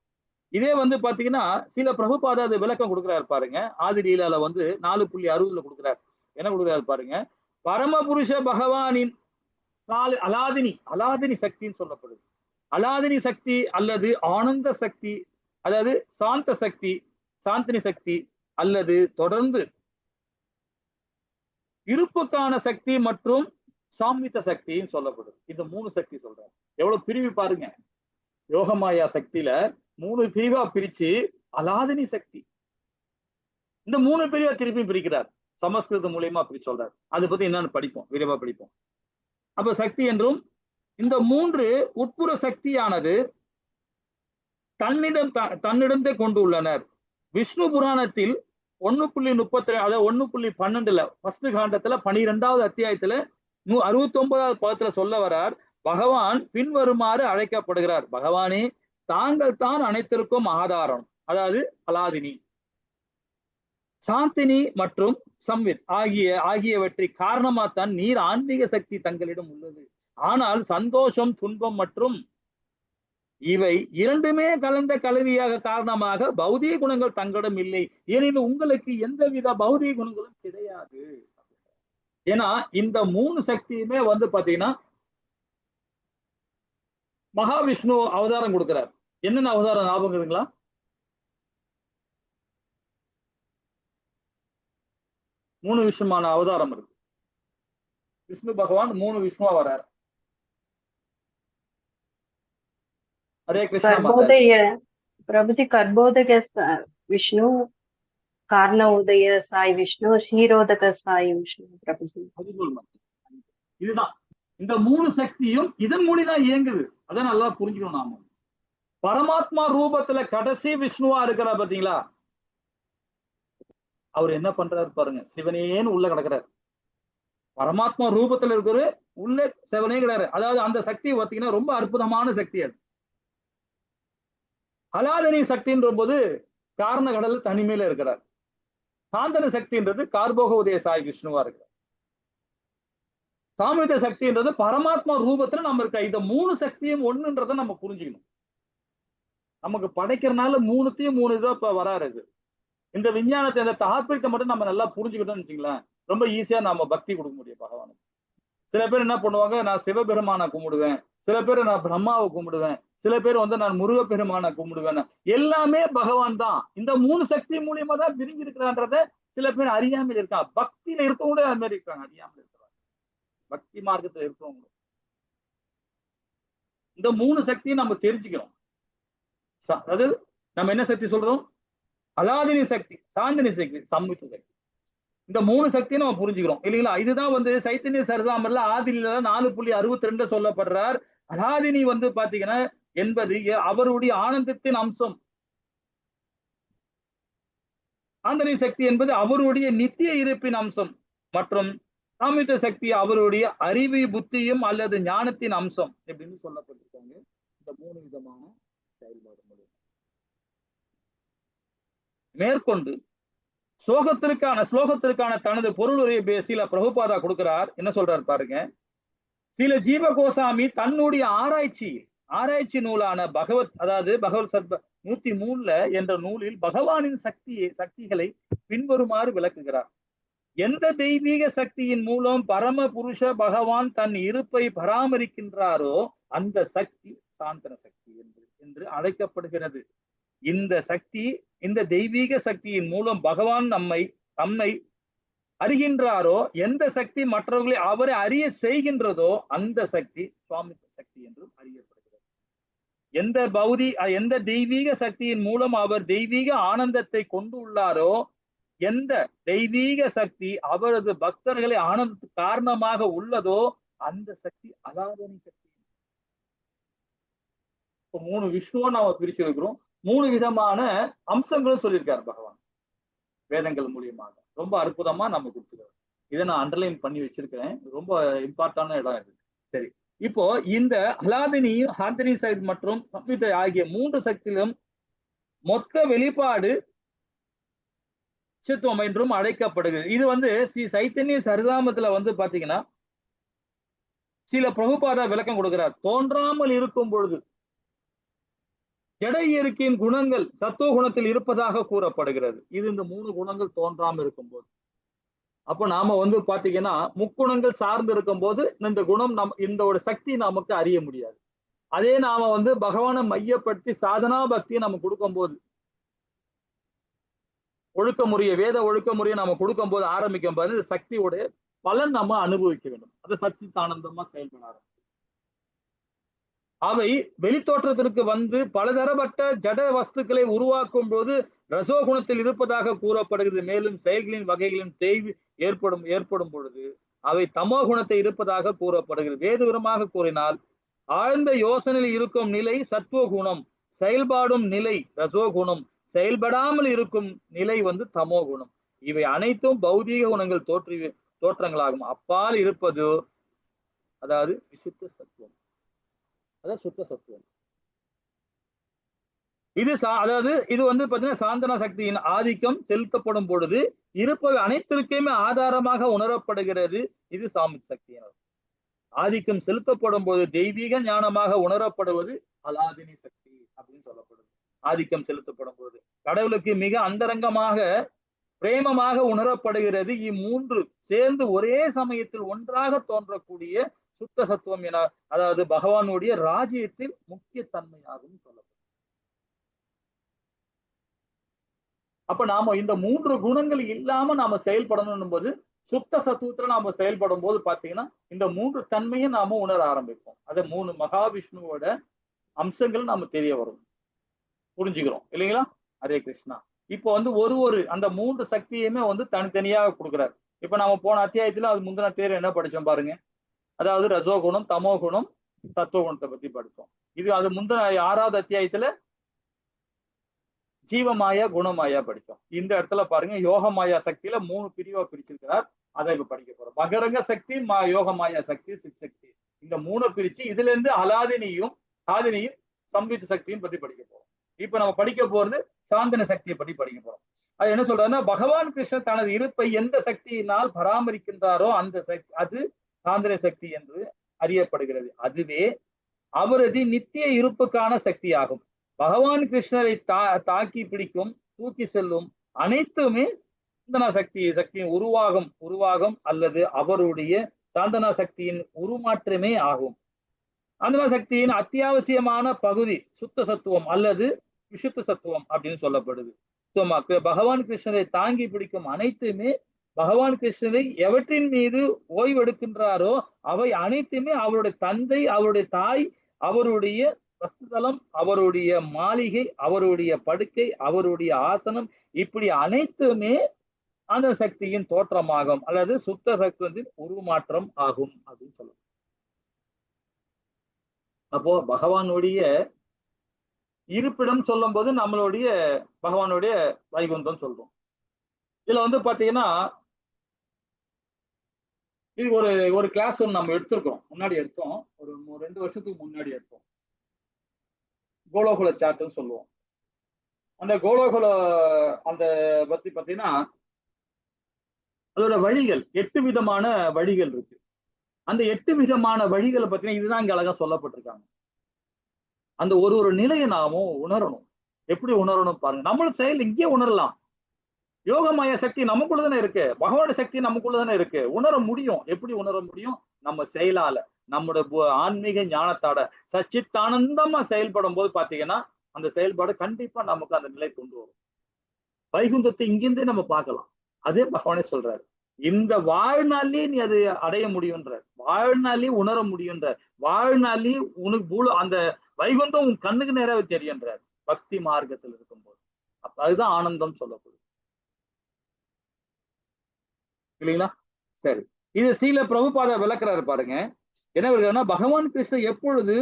[SPEAKER 1] இதே வந்து பாத்தீங்கன்னா சில பிரபுபாதா அது விளக்கம் கொடுக்குறாரு பாருங்க. ஆதிலீலால வந்து 4.60 கொடுக்குறாரு. என்ன கொடுக்குறாரு பாருங்க. பரமபுருஷ பகவானின் அலாதினி சக்தின்னு சொல்லப்படுது. அலாதினி சக்தி அல்லது ஆனந்த சக்தி, அதாவது சாந்த சக்தி, சாந்தினி சக்தி அல்லது தொடர்ந்து இருப்புக்கான சக்தி மற்றும் சாமித்த சக்தின்னு சொல்லப்படுது. இந்த 3 சக்தி சொல்றாரு. எவ்வளவு பிரிவு பாருங்க. யோகமாயா சக்தியில 3 பிரிவா பிரிச்சு அலாதினி சக்தி, இந்த 3 பிரிவா திருப்பி பிரிக்கிறார். சமஸ்கிருதம் மூலியமா அப்படி சொல்றாரு. அதை பத்தி என்னன்னு படிப்போம், விரைவா படிப்போம். அப்ப சக்தி என்றும் இந்த 3 உட்புற சக்தியானது தன்னிடத்தை கொண்டு உள்ளனர். விஷ்ணு புராணத்தில் 1.32 அதாவது 1.12 ஃபர்ஸ்ட் காண்டத்துல 12வது அத்தியாயத்துல 69வது பதத்துல சொல்ல வரார். பகவான் பின்வருமாறு அழைக்கப்படுகிறார். பகவானே, தாங்கள் தான் அனைத்திற்கும் ஆதாரம், அதாவது அலாதினி, சாந்தினி மற்றும் சம்வித் ஆகியவற்றை காரணமாத்தான் நீர் ஆன்மீக சக்தி தங்களிடம் உள்ளது. ஆனால் சந்தோஷம், துன்பம் மற்றும் இவை இரண்டுமே கலந்த கலவையாக காரணமாக பௌதிக குணங்கள் தங்களிடம் இல்லை. ஏனெனில் உங்களுக்கு எந்தவித பௌதிக குணங்களும் கிடையாது. ஏன்னா இந்த 3 சக்தியுமே வந்து பாத்தீங்கன்னா மகாவிஷ்ணு அவதாரம் கொடுக்கிறார். என்னென்ன அவதாரம் ஞாபகம் இருக்குங்களா? மூணு விஷ்ணுமான அவதாரம் இருக்கு. விஷ்ணு பகவான் 3 விஷ்ணுவா வர்றார். ஹரே கிருஷ்ணா.
[SPEAKER 2] பிரபுஜி கர்போதக விஷ்ணு, காரண உதய சாய் விஷ்ணு, ஸ்ரீரோதக சாய் விஷ்ணு. பிரபுஜி
[SPEAKER 1] இதுதான் இந்த 3 சக்தியும் இதன் மூலிதான் இயங்குது. அதை நல்லா புரிஞ்சுக்கணும். நாம பரமாத்மா ரூபத்துல கடைசி விஷ்ணுவா இருக்கிறா பாத்தீங்களா, அவர் என்ன பண்றாரு பாருங்க. சிவனேன்னு உள்ள கிடக்குறாரு. பரமாத்மா ரூபத்துல இருக்கிற உள்ள சிவனே கிடையாது. அதாவது அந்த சக்தி பார்த்தீங்கன்னா ரொம்ப அற்புதமான சக்தி. அது அலாதினி சக்தின்ற போது காரண கடல் தனிமையில இருக்கிறார். சாந்தன சக்தின்றது கார்போக உதய சாய் விஷ்ணுவா இருக்கிறார். சாமித சக்தின்றது பரமாத்மா ரூபத்துல நம்ம இருக்க. இந்த 3 சக்தியும் ஒண்ணுன்றதை நம்ம புரிஞ்சுக்கணும். நமக்கு படைக்கிறதுனால 3த்தையும் 3 இதா இப்ப வராது. இந்த விஞ்ஞானத்தை, இந்த தாற்பயத்தை மட்டும் நம்ம நல்லா புரிஞ்சுக்கிட்டோம்னு வச்சுங்களேன், ரொம்ப ஈஸியா நம்ம பக்தி கொடுக்க முடியும் பகவானுக்கு. சில பேர் என்ன பண்ணுவாங்க, நான் சிவபெருமானை கும்பிடுவேன், சில பேர் நான் பிரம்மாவை கும்பிடுவேன், சில பேர் வந்து நான் முருகப்பெருமானை கும்பிடுவேன். எல்லாமே பகவான் தான். இந்த 3 சக்தி மூலியமா தான் விரிஞ்சிருக்கிறான்றத சில பேர் அறியாமல் இருக்காங்க, பக்தியில இருக்கவங்க அது மாதிரி இருக்காங்க, அறியாமல் இருக்கிறாங்க, பக்தி மார்க்கத்துல இருக்கிறவங்க. இந்த 3 சக்தியும் நம்ம தெரிஞ்சுக்கிறோம். அதாவது நம்ம என்ன சக்தி சொல்றோம்? அலாதினி சக்தி, சாந்தினி சக்தி, சம்யுக்த சக்தி. இந்த 3 சக்தியும் நம்ம புரிஞ்சுக்கிறோம் இல்லைங்களா? இதுதான் வந்து சைத்தன்ய சரிதாமர்ல ஆதியில 4.62 சொல்லப்படுறார். அலாதினி வந்து பாத்தீங்கன்னா என்பது அவருடைய ஆனந்தத்தின் அம்சம். சாந்தினி சக்தி என்பது அவருடைய நித்திய இருப்பின் அம்சம். மற்றும் சாமித்த சக்தி அவருடைய அறிவு புத்தியும் அல்லது ஞானத்தின் அம்சம் அப்படின்னு சொல்லப்பட்டிருக்காங்க. இந்த 3 விதமான செயல்பாடு மூலம் மேற்கொண்டு ஸ்லோகத்திற்கான தனது பொருள் உரையை பேசில பிரபுபாதா கொடுக்கிறார். என்ன சொல்றாரு பாருங்க. சில ஜீவ கோசாமி தன்னுடைய ஆராய்ச்சி நூலான பகவத் சர்ப 103 என்ற நூலில் பகவானின் சக்திகளை பின்வருமாறு விளக்குகிறார். எந்த தெய்வீக சக்தியின் மூலம் பரம புருஷ பகவான் தன் இருப்பை பராமரிக்கின்றாரோ அந்த சக்தி சாந்தன சக்தி என்று அழைக்கப்படுகிறது. இந்த தெய்வீக சக்தியின் மூலம் பகவான் தம்மை அறிகின்றாரோ, எந்த சக்தி மற்றவர்களை அவரை அறிய செய்கின்றதோ அந்த சக்தி சுவாமித்த சக்தி என்றும் அறியப்படுகிறது. எந்த தெய்வீக சக்தியின் மூலம் அவர் தெய்வீக ஆனந்தத்தை கொண்டு உள்ளாரோ, எந்த தெய்வீக சக்தி அவரது பக்தர்களை ஆனந்தத்துக்கு காரணமாக உள்ளதோ அந்த சக்தி அலாதனி சக்தி. 3 விஷ்ணுவை நாம பிரிச்சிருக்கிறோம். 3 விதமான அம்சங்களும் சொல்லியிருக்காரு பகவான் வேதங்கள் மூலியமாக. ரொம்ப அற்புதமா நம்ம கொடுத்துருக்காரு. இதை நான் அண்டர்லைன் பண்ணி வச்சிருக்கிறேன். ரொம்ப இம்பார்ட்டான இடம் இது. சரி, இப்போ இந்த அலாதினி, ஹாந்தினி சைத் மற்றும் சம்யுக்த ஆகிய 3 சக்தியிலும் மொத்த வெளிப்பாடு சித்துவம் என்றும் அழைக்கப்படுகிறது. இது வந்து ஸ்ரீ சைத்தன்ய சரிதாமத்துல வந்து பாத்தீங்கன்னா சில பிரபுபாதா விளக்கம் கொடுக்கிறார். தோன்றாமல் இருக்கும் பொழுது ஜட இயற்கையின் குணங்கள் சத்துவ குணத்தில் இருப்பதாக கூறப்படுகிறது. இது இந்த 3 குணங்கள் தோன்றாமல் இருக்கும் போது. அப்ப நாம வந்து பாத்தீங்கன்னா முக்குணங்கள் சார்ந்து இருக்கும் போது இந்த குணம் இந்த ஒரு சக்தி நமக்கு அறிய முடியாது. அதே நாம வந்து பகவானை மையப்படுத்தி சாதனா பக்தியை நம்ம கொடுக்கும் போது, வேத ஒழுக்க முறையை நாம கொடுக்கும் போது ஆரம்பிக்கும் போது சக்தியோட பலன் நம்ம அனுபவிக்க வேண்டும். அது சச்சிதானந்தமா செயல்பட. அவை வெளித்தோற்றத்திற்கு வந்து பலதரப்பட்ட ஜட வஸ்துக்களை உருவாக்கும் போது ரசோகுணத்தில் இருப்பதாக கூறப்படுகிறது. மேலும் செயல்களின் வகைகளின் தேய்வு ஏற்படும் பொழுது அவை தமோ குணத்தை இருப்பதாக கூறப்படுகிறது. வேறுவிதமாக கூறினால் ஆழ்ந்த யோசனையில் இருக்கும் நிலை சத்துவகுணம், செயல்பாடும் நிலை ரசோகுணம், செயல்படாமல் இருக்கும் நிலை வந்து தமோ குணம். இவை அனைத்தும் பௌதீக குணங்கள் தோற்றங்களாகும். அப்பால் இருப்பது அதாவது விசுத்த சத்துவம், அதாவது சுத்த சத்துவம். இது வந்து பாத்தீங்கன்னா சாந்தன சக்தியின் ஆதிக்கம் செலுத்தப்படும் பொழுது இருப்பவை அனைத்திற்குமே ஆதாரமாக உணரப்படுகிறது. இது சாமித் சக்தியினர். ஆதிக்கம் செலுத்தப்படும் போது தெய்வீக ஞானமாக உணரப்படுவது அலாதினி சக்தி அப்படின்னு சொல்லப்படுது. ஆதிக்கம் செலுத்தப்படும் போது கடவுளுக்கு மிக அந்தரங்கமாக பிரேமமாக உணரப்படுகிறது. இம்மூன்று சேர்ந்து ஒரே சமயத்தில் ஒன்றாக தோன்றக்கூடிய சுத்த சத்துவம் என, அதாவது பகவானுடைய ராஜ்யத்தில் முக்கிய தன்மையாகவும் சொல்லப்படும். அப்ப நாம இந்த 3 குணங்கள் இல்லாம நாம செயல்படணும் போது சுத்த சத்துவத்துல நாம செயல்படும் போது பாத்தீங்கன்னா இந்த 3 தன்மையை நாம உணர ஆரம்பிப்போம். அதை 3 மகாவிஷ்ணுவோட அம்சங்கள் நாம தெரிய வரும், புரிஞ்சுக்கிறோம் இல்லைங்களா? ஹரே கிருஷ்ணா. இப்போ வந்து ஒரு அந்த 3 சக்தியுமே வந்து தனித்தனியாக கொடுக்குறாரு. இப்ப நாம போன அத்தியாயத்துல அது முந்தின தேர் என்ன படிச்சோம் பாருங்க. அதாவது ரசோகுணம், தமோ குணம், தத்துவ குணத்தை பத்தி படிச்சோம். அது முந்தின 6வது அத்தியாயத்துல ஜீவமாயா குணமாயா படிச்சோம். இந்த இடத்துல பாருங்க யோகமாயா சக்தியில 3 பிரிவா பிரிச்சிருக்கிறார். அதை இப்ப படிக்க போறோம். மகரங்க சக்தி, யோகமாயா சக்தி, சிற்சக்தி, இந்த 3 பிரிச்சு இதுல இருந்து அலாதினியும் சம்யுக்த சக்தியும் பத்தி படிக்க போறோம். இப்ப நம்ம படிக்க போறது சாந்தன சக்தியை பற்றி படிக்க போறோம். அது என்ன சொல்றாருன்னா, பகவான் கிருஷ்ணர் தனது இருப்பை எந்த சக்தியினால் பராமரிக்கின்றாரோ அந்த சக்தி அது சாந்தன சக்தி என்று அறியப்படுகிறது. அதுவே அவரது நித்திய இருப்புக்கான சக்தியாகும். பகவான் கிருஷ்ணரை தாக்கி பிடிக்கும், தூக்கி செல்லும் அனைத்துமே சாந்தனா சக்தியின் உருவாகம் அல்லது அவருடைய சாந்தனா சக்தியின் உருமாற்றமே ஆகும். சாந்தனா சக்தியின் அத்தியாவசியமான பகுதி சுத்த சத்துவம் அல்லது விசுத்த சத்துவம் அப்படின்னு சொல்லப்படுது. தத்துவமாக்கு பகவான் கிருஷ்ணரை தாங்கி பிடிக்கும் அனைத்துமே பகவான் கிருஷ்ணரை எவற்றின் மீது ஓய்வெடுக்கின்றாரோ அவை அனைத்துமே அவருடைய தந்தை, அவருடைய தாய், அவருடைய வஸ்துதலம், அவருடைய மாளிகை, அவருடைய படுக்கை, அவருடைய ஆசனம், இப்படி அனைத்துமே அந்த சக்தியின் தோற்றமாகும் அல்லது சுத்த சக்தியின் உருமாற்றம் ஆகும் அப்படின்னு சொல்லுவோம். அப்போ பகவானுடைய இருப்பிடம் சொல்லும் போது நம்மளுடைய பகவானுடைய வைகுந்தம் சொல்றோம். இதுல வந்து பாத்தீங்கன்னா இது ஒரு கிளாஸ் ஒன்று நம்ம எடுத்திருக்கோம், முன்னாடி எடுத்தோம், ஒரு 2 வருஷத்துக்கு முன்னாடி எடுத்தோம். கோலோகுல சார்ட்னு சொல்லுவோம். அந்த கோலோகுல அந்த பத்தி பாத்தீங்கன்னா அதோட வழிகள் 8 விதமான வழிகள் இருக்கு. அந்த 8 விதமான வழிகளை பத்தினா இதுதான் இங்க அழகா சொல்லப்பட்டிருக்காங்க. அந்த ஒரு நிலையை நாமும் உணரணும். எப்படி உணரணும் பாருங்க. நம்மளும் செயல் இங்கே உணரலாம். யோகமாய சக்தி நமக்குள்ள தானே இருக்கு, பகவானோட சக்தி நமக்குள்ள தானே இருக்கு. உணர முடியும். எப்படி உணர முடியும்? நம்ம செயலால, நம்மளோட ஆன்மீக ஞானத்தோட சச்சித்தானந்தமா செயல்படும் போது பாத்தீங்கன்னா அந்த செயல்பாடு கண்டிப்பா நமக்கு அந்த நிலை கொண்டு வரும். வைகுந்தத்தை இங்கிருந்தே நம்ம பார்க்கலாம். அதே பகவானே சொல்றாரு, இந்த வாழ்நாளே நீ அது அடைய முடியும்ன்ற, வாழ்நாளே உணர முடியும்ன்ற, வாழ்நாளே உனக்கு அந்த வைகுந்தம் உன் கண்ணுக்கு நேராக தெரியுன்றார் பக்தி மார்க்கத்தில் இருக்கும்போது. அப்ப அதுதான் ஆனந்தம் சொல்லப்படுது இல்லைங்களா? சரி, இது ஸ்ரீல பிரபுபாதா விளக்குறாரு பாருங்க. என்ன விளக்குறாருன்னா, பகவான் கிருஷ்ணர் எப்பொழுது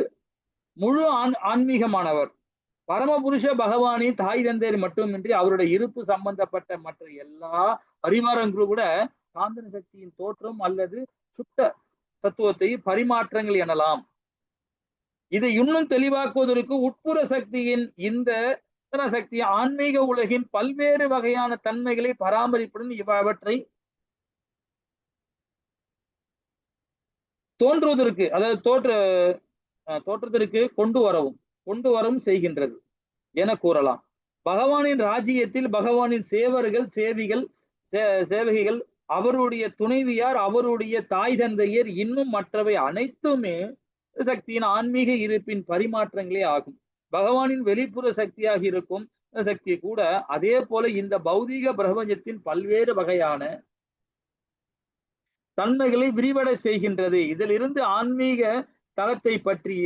[SPEAKER 1] முழு ஆன்மீகமானவர், பரமபுருஷ பகவானின் தாய் தந்தையர் மட்டுமின்றி அவருடைய இருப்பு சம்பந்தப்பட்ட மற்ற எல்லா பரிவாரங்களும் கூட காந்தன சக்தியின் தோற்றம் அல்லது சுத்த தத்துவத்தை பரிமாற்றங்கள் எனலாம். இதை இன்னும் தெளிவாக்குவதற்கு உட்புற சக்தியின் இந்த சக்தி ஆன்மீக உலகின் பல்வேறு வகையான தன்மைகளை பராமரிப்புடன் இவற்றை தோன்றுவதற்கு, அதாவது தோற்றத்திற்கு கொண்டு வரவும் செய்கின்றது என கூறலாம். பகவானின் ராஜ்யத்தில் பகவானின் சேவகிகள், அவருடைய துணைவியார், அவருடைய தாய் தந்தையர், இன்னும் மற்றவை அனைத்துமே சக்தியின் ஆன்மீக இருப்பின் பரிமாற்றங்களே ஆகும். பகவானின் வெளிப்புற சக்தியாக இருக்கும் சக்தி கூட அதே போல இந்த பௌதீக பிரபஞ்சத்தின் பல்வேறு வகையான தன்மைகளை விரிவடை செய்கின்றது. இதிலிருந்து ஆன்மீக தளத்தை பற்றிய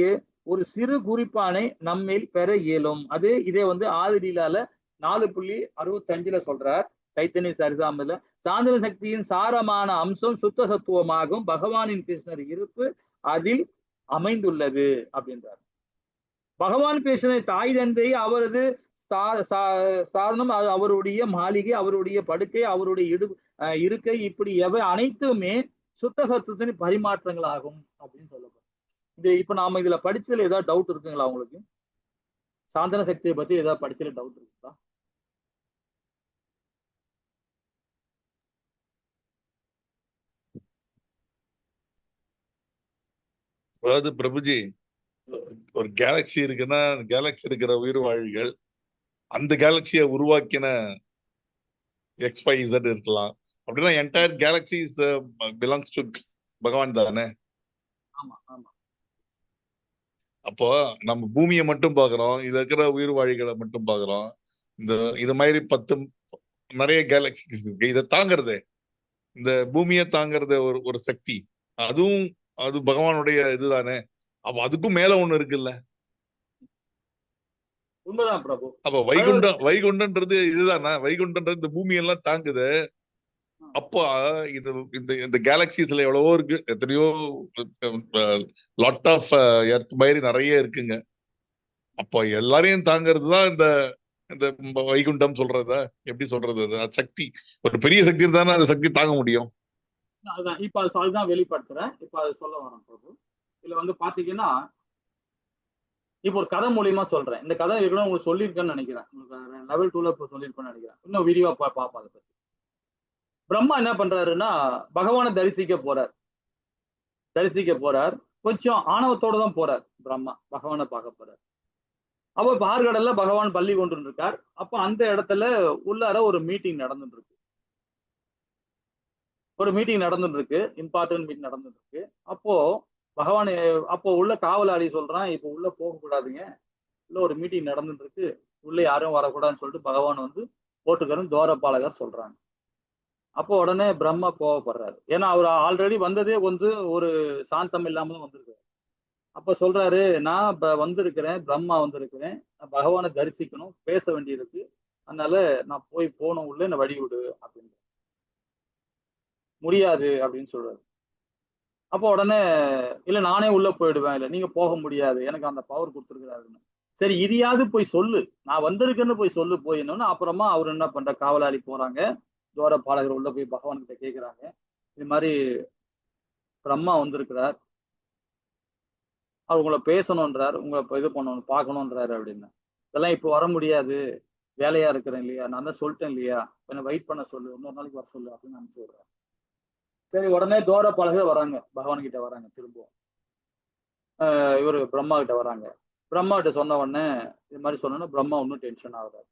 [SPEAKER 1] ஒரு சிறு குறிப்பானை நம்மில் பெற இயலும். இதே ஆதிலீலால 4.65 சொல்றார். சைத்தன்ய சரிதாமில சாந்தன சக்தியின் சாரமான அம்சம் சுத்த சத்துவமாகும் பகவானின் கிருஷ்ணர் இருப்பு அதில் அமைந்துள்ளது அப்படின்றார். பகவான் கிருஷ்ணனை தாய் தந்தை, அவரது சாதனம், அவருடைய மாளிகை, அவருடைய படுக்கை, அவருடைய இருக்கை, இப்படி எவை அனைத்துமே சுத்த சத்துவத்தின் பரிமாற்றங்கள் ஆகும் அப்படின்னு சொல்லப்படும். இப்ப நாம இதுல படிச்சதுல ஏதாவது டவுட் இருக்குங்களா உங்களுக்கு? சாந்தன சக்தியை பத்தி ஏதாவது படிச்சதுல டவுட் இருக்குங்களா?
[SPEAKER 3] அதாவது பிரபுஜி, ஒரு கேலக்சி இருக்குன்னா கேலக்சி இருக்கிற உயிர் வாழ்கள் அந்த கேலக்சியை உருவாக்கின XYZ இருக்கலாம். அப்படின்னா என்டையர் கேலக்சி பிலாங்ஸ் டு பகவான் தானே?
[SPEAKER 1] ஆமா ஆமா.
[SPEAKER 3] அப்போ நம்ம பூமியை மட்டும் பாக்குறோம், இது இருக்கிற உயிர் வாழிகளை மட்டும் பாக்குறோம். இது மாதிரி 10 நிறைய கேலக்சிஸ் இருக்கு. இதை தாங்கிறது, இந்த பூமியை தாங்கிறது ஒரு சக்தி, அதுவும் அது பகவானுடைய இதுதானே. அப்ப அதுக்கும் மேல ஒண்ணு இருக்குல்ல.
[SPEAKER 1] உண்மைதான் பிரபு.
[SPEAKER 3] அப்ப வைகுண்டன்றது இதுதானே. வைகுண்டன்றது இந்த பூமியெல்லாம் தாங்குது. அப்போ இந்த கேலக்சிஸ்ல எவ்வளவோ இருக்கு, எத்தனையோ லாட் ஆஃப் எர்த் மாதிரி நிறைய இருக்குங்க. அப்போ எல்லாரையும் தாங்கிறதுதான் இந்த வைகுண்டம் சொல்றத எப்படி சொல்றது? சக்தி, ஒரு பெரிய சக்தி இருந்தானே அந்த சக்தி தாங்க முடியும்.
[SPEAKER 1] அதுதான் இப்ப அதுதான் வெளிப்படுத்துறேன். இப்ப அது சொல்ல வரேன் பிரபு. இதுல பாத்தீங்கன்னா இப்போ ஒரு கதை மூலியமா சொல்றேன். இந்த கதை இருக்கணும் உங்களுக்கு சொல்லியிருக்கேன்னு நினைக்கிறேன். லெவல் 2ல இப்போ சொல்லியிருக்கேன்னு நினைக்கிறேன். இன்னும் விரிவா பார்ப்போம் அதை பத்தி. பிரம்மா என்ன பண்றாருன்னா பகவானை தரிசிக்க போறார். கொஞ்சம் ஆணவத்தோட தான் போறார் பிரம்மா, பகவானை பார்க்க போறார். அப்போ பார்கடல்ல பகவான் பள்ளி கொண்டு இருக்கார். அப்ப அந்த இடத்துல உள்ளார ஒரு மீட்டிங் நடந்துட்டு இருக்கு. இம்பார்ட்டன்ட் மீட்டிங் நடந்துட்டு இருக்கு. அப்போ பகவான் உள்ள காவலாளி சொல்றான், இப்ப உள்ள போக கூடாதுங்க, உள்ள ஒரு மீட்டிங் நடந்துட்டு இருக்கு, உள்ள யாரும் வரக்கூடாதுன்னு சொல்லிட்டு பகவான் போட்டுக்கிறேன்னு துவாரபாலகர் சொல்றாங்க. அப்போ உடனே பிரம்மா கோவப்படுறாரு. ஏன்னா அவர் ஆல்ரெடி வந்ததே வந்து ஒரு சாந்தம் இல்லாம வந்திருக்காரு. அப்ப சொல்றாரு, நான் வந்திருக்கிறேன், பிரம்மா வந்திருக்கிறேன், நான் பகவானை தரிசிக்கணும், பேச வேண்டியிருக்கு, அதனால நான் போகணும் உள்ள, என்ன வழி விடு அப்படின்னு. முடியாது அப்படின்னு சொல்றாரு. அப்போ உடனே இல்ல நானே உள்ள போயிடுவேன், இல்ல நீங்க போக முடியாது, எனக்கு அந்த பவர் கொடுத்துருக்கிறாருன்னு. சரி இதையாவது போய் சொல்லு, நான் வந்திருக்கேன்னு போய் சொல்லு போயின்னு. அப்புறமா அவர் என்ன பண்ற, காவலாளி போறாங்க, துவாரபாலகர் உள்ள போய் பகவான் கிட்ட கேட்கிறாங்க, இது மாதிரி பிரம்மா வந்திருக்கிறார், அவர் உங்களை பேசணும்ன்றார், உங்களை இது பண்ணணும் பார்க்கணும்ன்றாரு அப்படின்னு. இதெல்லாம் இப்போ வர முடியாது, வேலையா இருக்கிறேன் இல்லையா, நான் தான் சொல்லிட்டேன் இல்லையா, கொஞ்சம் வெயிட் பண்ண சொல்லு, இன்னொரு நாளைக்கு வர சொல்லு அப்படின்னு அனுப்பிச்சு விடுறேன். சரி உடனே துவாரபாலகர் வராங்க, பகவான் கிட்ட வராங்க திரும்பவும். இவரு பிரம்மா கிட்ட வராங்க. பிரம்மா கிட்ட சொன்ன உடனே இது மாதிரி சொன்னோன்னா பிரம்மா ஒன்னும் டென்ஷன் ஆகுறாரு.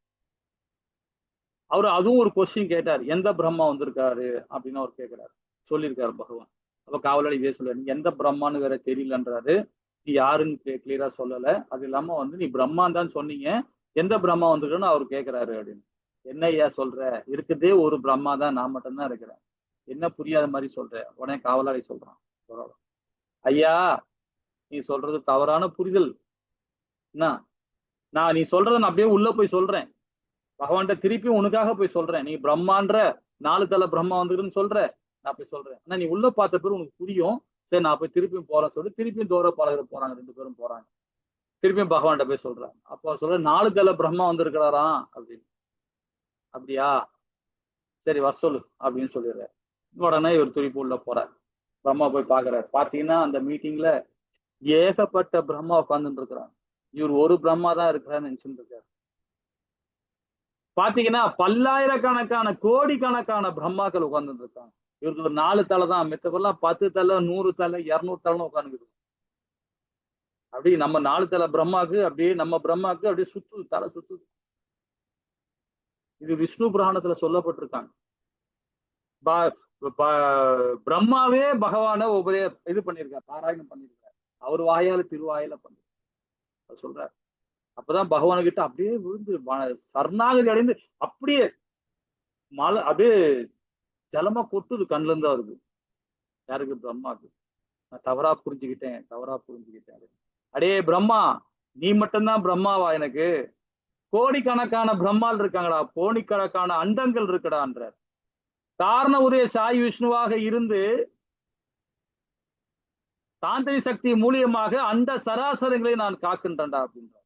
[SPEAKER 1] அவரு அதுவும் ஒரு கொஸ்டின் கேட்டார், எந்த பிரம்மா வந்திருக்காரு அப்படின்னு அவர் கேட்கிறாரு. சொல்லியிருக்காரு பகவான். அப்ப காவலாளி இதே சொல்றாரு, நீ எந்த பிரம்மான்னு வேற தெரியலன்றாரு, நீ யாருன்னு கிளியரா சொல்லல, அது இல்லாம வந்து நீ பிரம்மான் தான் சொன்னீங்க, எந்த பிரம்மா வந்திருக்குன்னு அவர் கேட்கிறாரு அப்படின்னு. என்ன ஐயா சொல்ற, இருக்குதே ஒரு பிரம்மா தான், நான் மட்டும்தான் இருக்கிறேன், என்ன புரியாத மாதிரி சொல்ற. உடனே காவலாளி சொல்றான், ஐயா நீ சொல்றது தவறான புரிதல், என்ன நான் நீ சொல்றத நான் அப்படியே உள்ள போய் சொல்றேன், பகவான்கிட்ட திருப்பி உனக்காக போய் சொல்றேன், நீ பிரம்மான்ற 4 தலை பிரம்மா வந்துருன்னு சொல்ற, நான் போய் சொல்றேன், ஆனா நீ உள்ள பார்த்த பேர் உனக்கு புரியும், சரி நான் போய் திருப்பியும் போறேன் சொல்லி திருப்பியும் துவாரபாலகர் போறாங்க, 2 பேரும் போறாங்க, திருப்பியும் பகவான்கிட்ட போய் சொல்றாங்க. அப்போ சொல்ற 4 தலை பிரம்மா வந்திருக்கிறாராம் அப்படின்னு. அப்படியா, சரி வர சொல்லு அப்படின்னு சொல்லிடுறாரு. உடனே இவர் திருப்பி உள்ள போறார், பிரம்மா போய் பாக்குறாரு. பாத்தீங்கன்னா அந்த மீட்டிங்ல ஏகப்பட்ட பிரம்மா உட்கார்ந்துட்டு இருக்கிறாங்க, இவர் ஒரு பிரம்மா தான் இருக்கிறான்னு நினைச்சுட்டு இருக்காரு. பாத்தீங்கன்னா பல்லாயிரக்கணக்கான கோடிக்கணக்கான பிரம்மாக்கள் உட்கார்ந்துட்டு இருக்காங்க. இவருக்கு ஒரு 4 தலை தான், மித்தவெல்லாம் 10 தலை 100 தலை 200 தலை உட்காந்துருக்கு. அப்படி நம்ம 4 தலை பிரம்மாக்கு அப்படியே நம்ம பிரம்மாக்கு அப்படியே சுத்துது, தலை சுத்துது. இது விஷ்ணு புராணத்துல சொல்லப்பட்டிருக்காங்க. பிரம்மாவே பகவான இது பண்ணிருக்காரு, பாராயணம் பண்ணிருக்காரு, அவர் வாயால திருவாயில பண்ணிருக்காரு சொல்றாரு. அப்பதான் பகவான் கிட்ட அப்படியே விழுந்து சரணாகதி அடைந்து அப்படியே மழை அப்படியே ஜலமா கொட்டுது கண்ணுல இருந்து அவருக்கு. யாருக்கு, பிரம்மாக்கு. நான் தவறா புரிஞ்சுக்கிட்டேன். அடே பிரம்மா, நீ மட்டும்தான் பிரம்மாவா, எனக்கு கோடிக்கணக்கான பிரம்மாள் இருக்காங்கடா, கோடிக்கணக்கான அண்டங்கள் இருக்குடான்றார். காரண உதய சாய் விஷ்ணுவாக இருந்து தாந்திரி சக்தி மூலியமாக அந்த சராசரங்களை நான் காக்கின்றேன்டா அப்படின்றார்.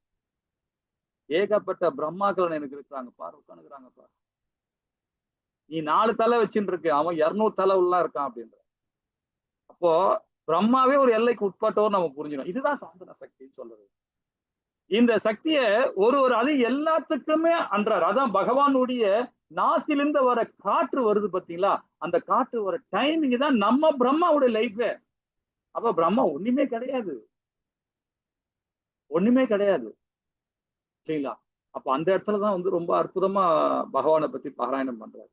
[SPEAKER 1] ஏகப்பட்ட பிரம்மாக்கள் எனக்கு இருக்கிறாங்க பாரு, உட்காந்துக்கிறாங்க பாரு, நீ 4 தலை வச்சுட்டு இருக்கு, அவன் 200 தலை உள்ள இருக்கான் அப்படின்ற. அப்போ பிரம்மாவே ஒரு எல்லைக்கு உட்பட்டோர் நம்ம புரிஞ்சிடும். இதுதான் சாந்தன சக்தின்னு சொல்றது. இந்த சக்திய ஒரு அது எல்லாத்துக்குமே அன்றார். அதான் பகவானுடைய நாசிலிருந்து வர காற்று வருது பாத்தீங்களா, அந்த காற்று வர டைமிங் தான் நம்ம பிரம்மாவுடைய லைஃப். அப்ப பிரம்மா ஒண்ணுமே கிடையாது சரிங்களா. அப்ப அந்த இடத்துலதான் வந்து ரொம்ப அற்புதமா பகவானை பத்தி பாராயணம் பண்றாரு.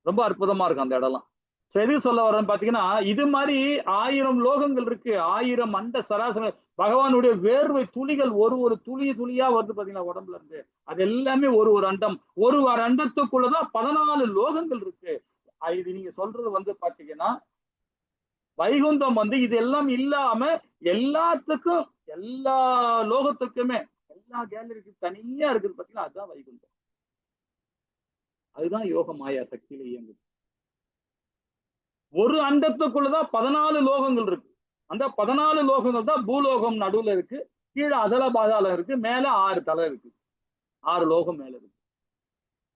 [SPEAKER 1] ரொம்ப அற்புதமா இருக்கும் அந்த இடம்லாம். எது சொல்ல வரேன்னு பாத்தீங்கன்னா, இது மாதிரி 1000 லோகங்கள் இருக்கு, 1000 அண்ட சராசரி பகவானுடைய வேர்வை துளிகள் ஒரு துளியா வருது பாத்தீங்கன்னா உடம்புல இருந்து, அது எல்லாமே ஒரு அண்டம். ஒரு அண்டத்துக்குள்ளதான் 14 லோகங்கள் இருக்கு. இது நீங்க சொல்றது வந்து பாத்தீங்கன்னா வைகுந்தம் வந்து இது எல்லாம் இல்லாம எல்லாத்துக்கும், எல்லா லோகத்துக்குமே, எல்லா கேலரிக்கு தனியா இருக்குது பாத்தீங்கன்னா, அதுதான் வைகுந்தம். அதுதான் யோக மாயா சக்தியில இயங்குது. ஒரு அண்டத்துக்குள்ளதான் 14 லோகங்கள் இருக்கு. அந்த 14 லோகங்கள் தான் பூலோகம் நடுவுல இருக்கு, கீழே அதல பாதாளம் இருக்கு, மேல 6 தலை இருக்கு, 6 லோகம் மேல இருக்கு.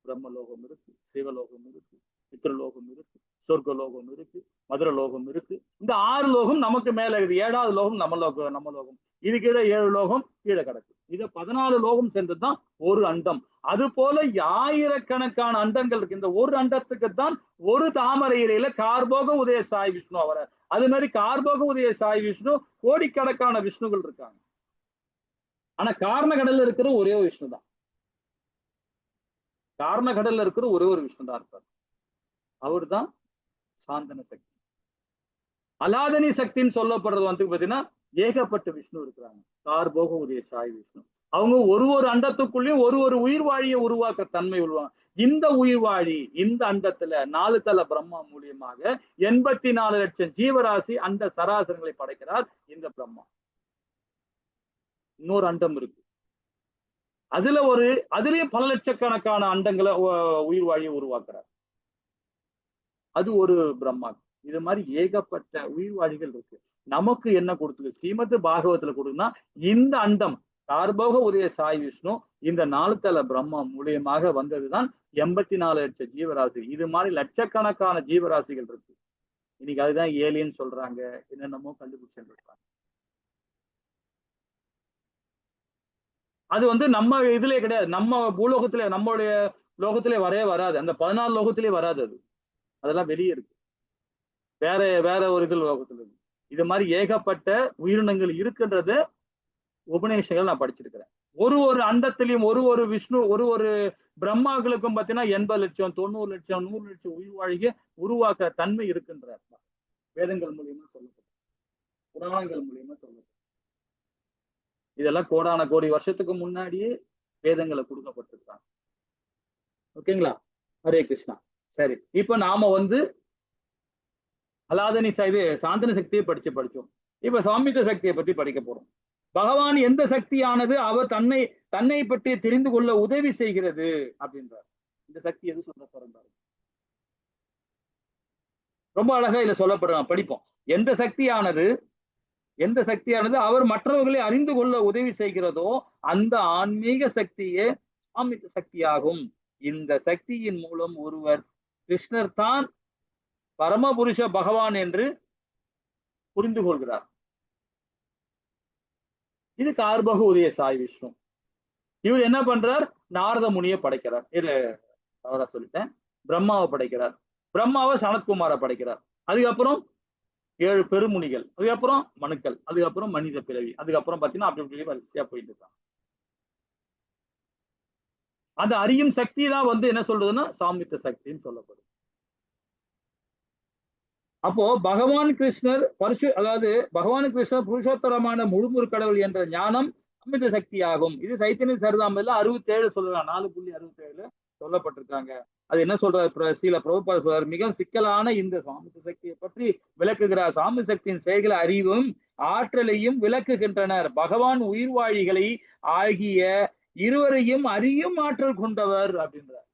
[SPEAKER 1] பிரம்மலோகம் இருக்கு, சிவலோகம் இருக்கு, பித்ருலோகம் இருக்கு, சொர்க்கலோகம் இருக்கு, மதுரலோகம் இருக்கு. இந்த 6 லோகம் நமக்கு மேல இருக்குது. 7வது லோகம் நம்ம லோகம். இது கீழே 7 லோகம் கீழே கிடக்கு. இத 14 லோகம் சேர்ந்ததுதான் ஒரு அண்டம். அது போல ஆயிரக்கணக்கான அண்டங்கள் இருக்கு. இந்த ஒரு அண்டத்துக்கு தான் ஒரு தாமரை இலையில கார்போக உதய சாய் விஷ்ணு அவர. அது மாதிரி கார்போக உதய சாய் விஷ்ணு கோடிக்கணக்கான விஷ்ணுகள் இருக்காங்க. ஆனா காரண கடல்ல இருக்கிற ஒரே ஒரு விஷ்ணு தான். காரண கடல்ல இருக்கிற ஒரே ஒரு விஷ்ணு தான் இருப்பார். அவர் தான் சாந்தன சக்தி. அலாதனி சக்தின்னு சொல்லப்படுறது வந்து பாத்தீங்கன்னா ஏகப்பட்ட விஷ்ணு இருக்கிறாங்க. கார்போக உதய சாய் விஷ்ணு, அவங்க ஒரு ஒரு அண்டத்துக்குள்ளேயும் ஒரு ஒரு உயிர் வாழியை உருவாக்க தன்மை உள்ளாங்க. இந்த உயிர் வாழி இந்த அண்டத்துல 4 தல பிரம்மா மூலியமாக 84 லட்சம் ஜீவராசி அண்ட சராசரங்களை படைக்கிறார் இந்த பிரம்மா. இன்னொரு அண்டம் இருக்கு, அதுலயும் பல லட்சக்கணக்கான அண்டங்களை உயிர் வாழியை உருவாக்குறார். அது ஒரு பிரம்மா. இது மாதிரி ஏகப்பட்ட உயிர் வாழிகள் இருக்கு. நமக்கு என்ன கொடுத்தது ஸ்ரீமத் பாகவத்துல கொடுக்குன்னா இந்த அண்டம் கார்போக உதய சாய் விஷ்ணு இந்த 4 தல பிரம்மா மூலியமாக வந்ததுதான் 84 லட்சம் ஜீவராசி. இது மாதிரி லட்சக்கணக்கான ஜீவராசிகள் இருக்கு. இன்னைக்கு அதுதான் ஏலியன் சொல்றாங்க, என்னென்னமோ கண்டுபிடிச்சுட்டு இருக்காங்க. அது நம்ம இதுலயே கிடையாது, நம்ம பூலோகத்திலே நம்மளுடைய லோகத்திலே வராது. அந்த 14 லோகத்திலே வராது. அதெல்லாம் வெளியே இருக்கு, வேற ஒரு இது லோகத்துல இருக்கு. இது மாதிரி ஏகப்பட்ட உயிரினங்கள் இருக்குன்றத உபநிஷங்கள் நான் படிச்சிருக்கிறேன். ஒரு ஒரு அண்டத்திலையும் ஒரு விஷ்ணு ஒரு பிரம்மாக்களுக்கும் பார்த்தீங்கன்னா 80 லட்சம் 90 லட்சம் 100 லட்சம் உயிர் வாழிகை உருவாக்க தன்மை இருக்குன்றார். வேதங்கள் மூலியமா சொல்லப்படும், புராணங்கள் மூலியமா சொல்லப்படும். இதெல்லாம் கோடான கோடி வருஷத்துக்கு முன்னாடியே வேதங்களை கொடுக்கப்பட்டிருக்காங்க. ஓகேங்களா? ஹரே கிருஷ்ணா. சரி, இப்ப நாம அலாதனி சாந்தன சக்தியை படிச்சோம். இப்ப சாமித்த சக்தியை பத்தி படிக்க போறோம். பகவான் எந்த சக்தியானது அவர் தன்னை பற்றி தெரிந்து கொள்ள உதவி செய்கிறது அப்படின்றார். இந்த சக்தி எது சொல்ல போறாரு? ரொம்ப அழகா இதுல சொல்லப்படுறான், படிப்போம். எந்த சக்தியானது அவர் மற்றவர்களை அறிந்து கொள்ள உதவி செய்கிறதோ அந்த ஆன்மீக சக்தியே சாமித்த சக்தியாகும். இந்த சக்தியின் மூலம் ஒருவர் கிருஷ்ணர் தான் பரமபுருஷ பகவான் என்று புரிந்து கொள்கிறார். இது கார்பக உதய சாய் விஷ்ணு. இவர் என்ன பண்றார்? நாரத முனியை படைக்கிறார். இது தவறா சொல்லிட்டேன், பிரம்மாவை படைக்கிறார். பிரம்மாவை சனத்குமாரை படைக்கிறார். அதுக்கப்புறம் 7 பெருமுனிகள், அதுக்கப்புறம் மனுக்கள், அதுக்கப்புறம் மனித பிறவி, அதுக்கப்புறம் பாத்தீங்கன்னா அப்படி வரிசையா போயிட்டு இருக்காங்க. அந்த அறியும் சக்தி தான் என்ன சொல்றதுன்னா சாமித்த சக்தின்னு சொல்லப்படும். அப்போ பகவான் கிருஷ்ணர் புருஷோத்தரமான முழுமுறு கடவுள் என்ற ஞானம் அமிர்த சக்தி ஆகும். இது சைத்தன்ய சரிதாமத்துல 67 சொல்லலாம், 4.67 சொல்லப்பட்டிருக்காங்க. அது என்ன சொல்றாரு? ஸ்ரீல பிரபுபாதர் சொல்றாரு, மிக சிக்கலான இந்த சாமித்த சக்தியை பற்றி விளக்குகிறார். சாமி சக்தியின் செயல்களை அறிவும் ஆற்றலையும் விளக்குகின்றனர். பகவான் உயிர்வாழிகளை ஆகிய இருவரையும் அறியும் ஆற்றல் கொண்டவர் அப்படின்றார்.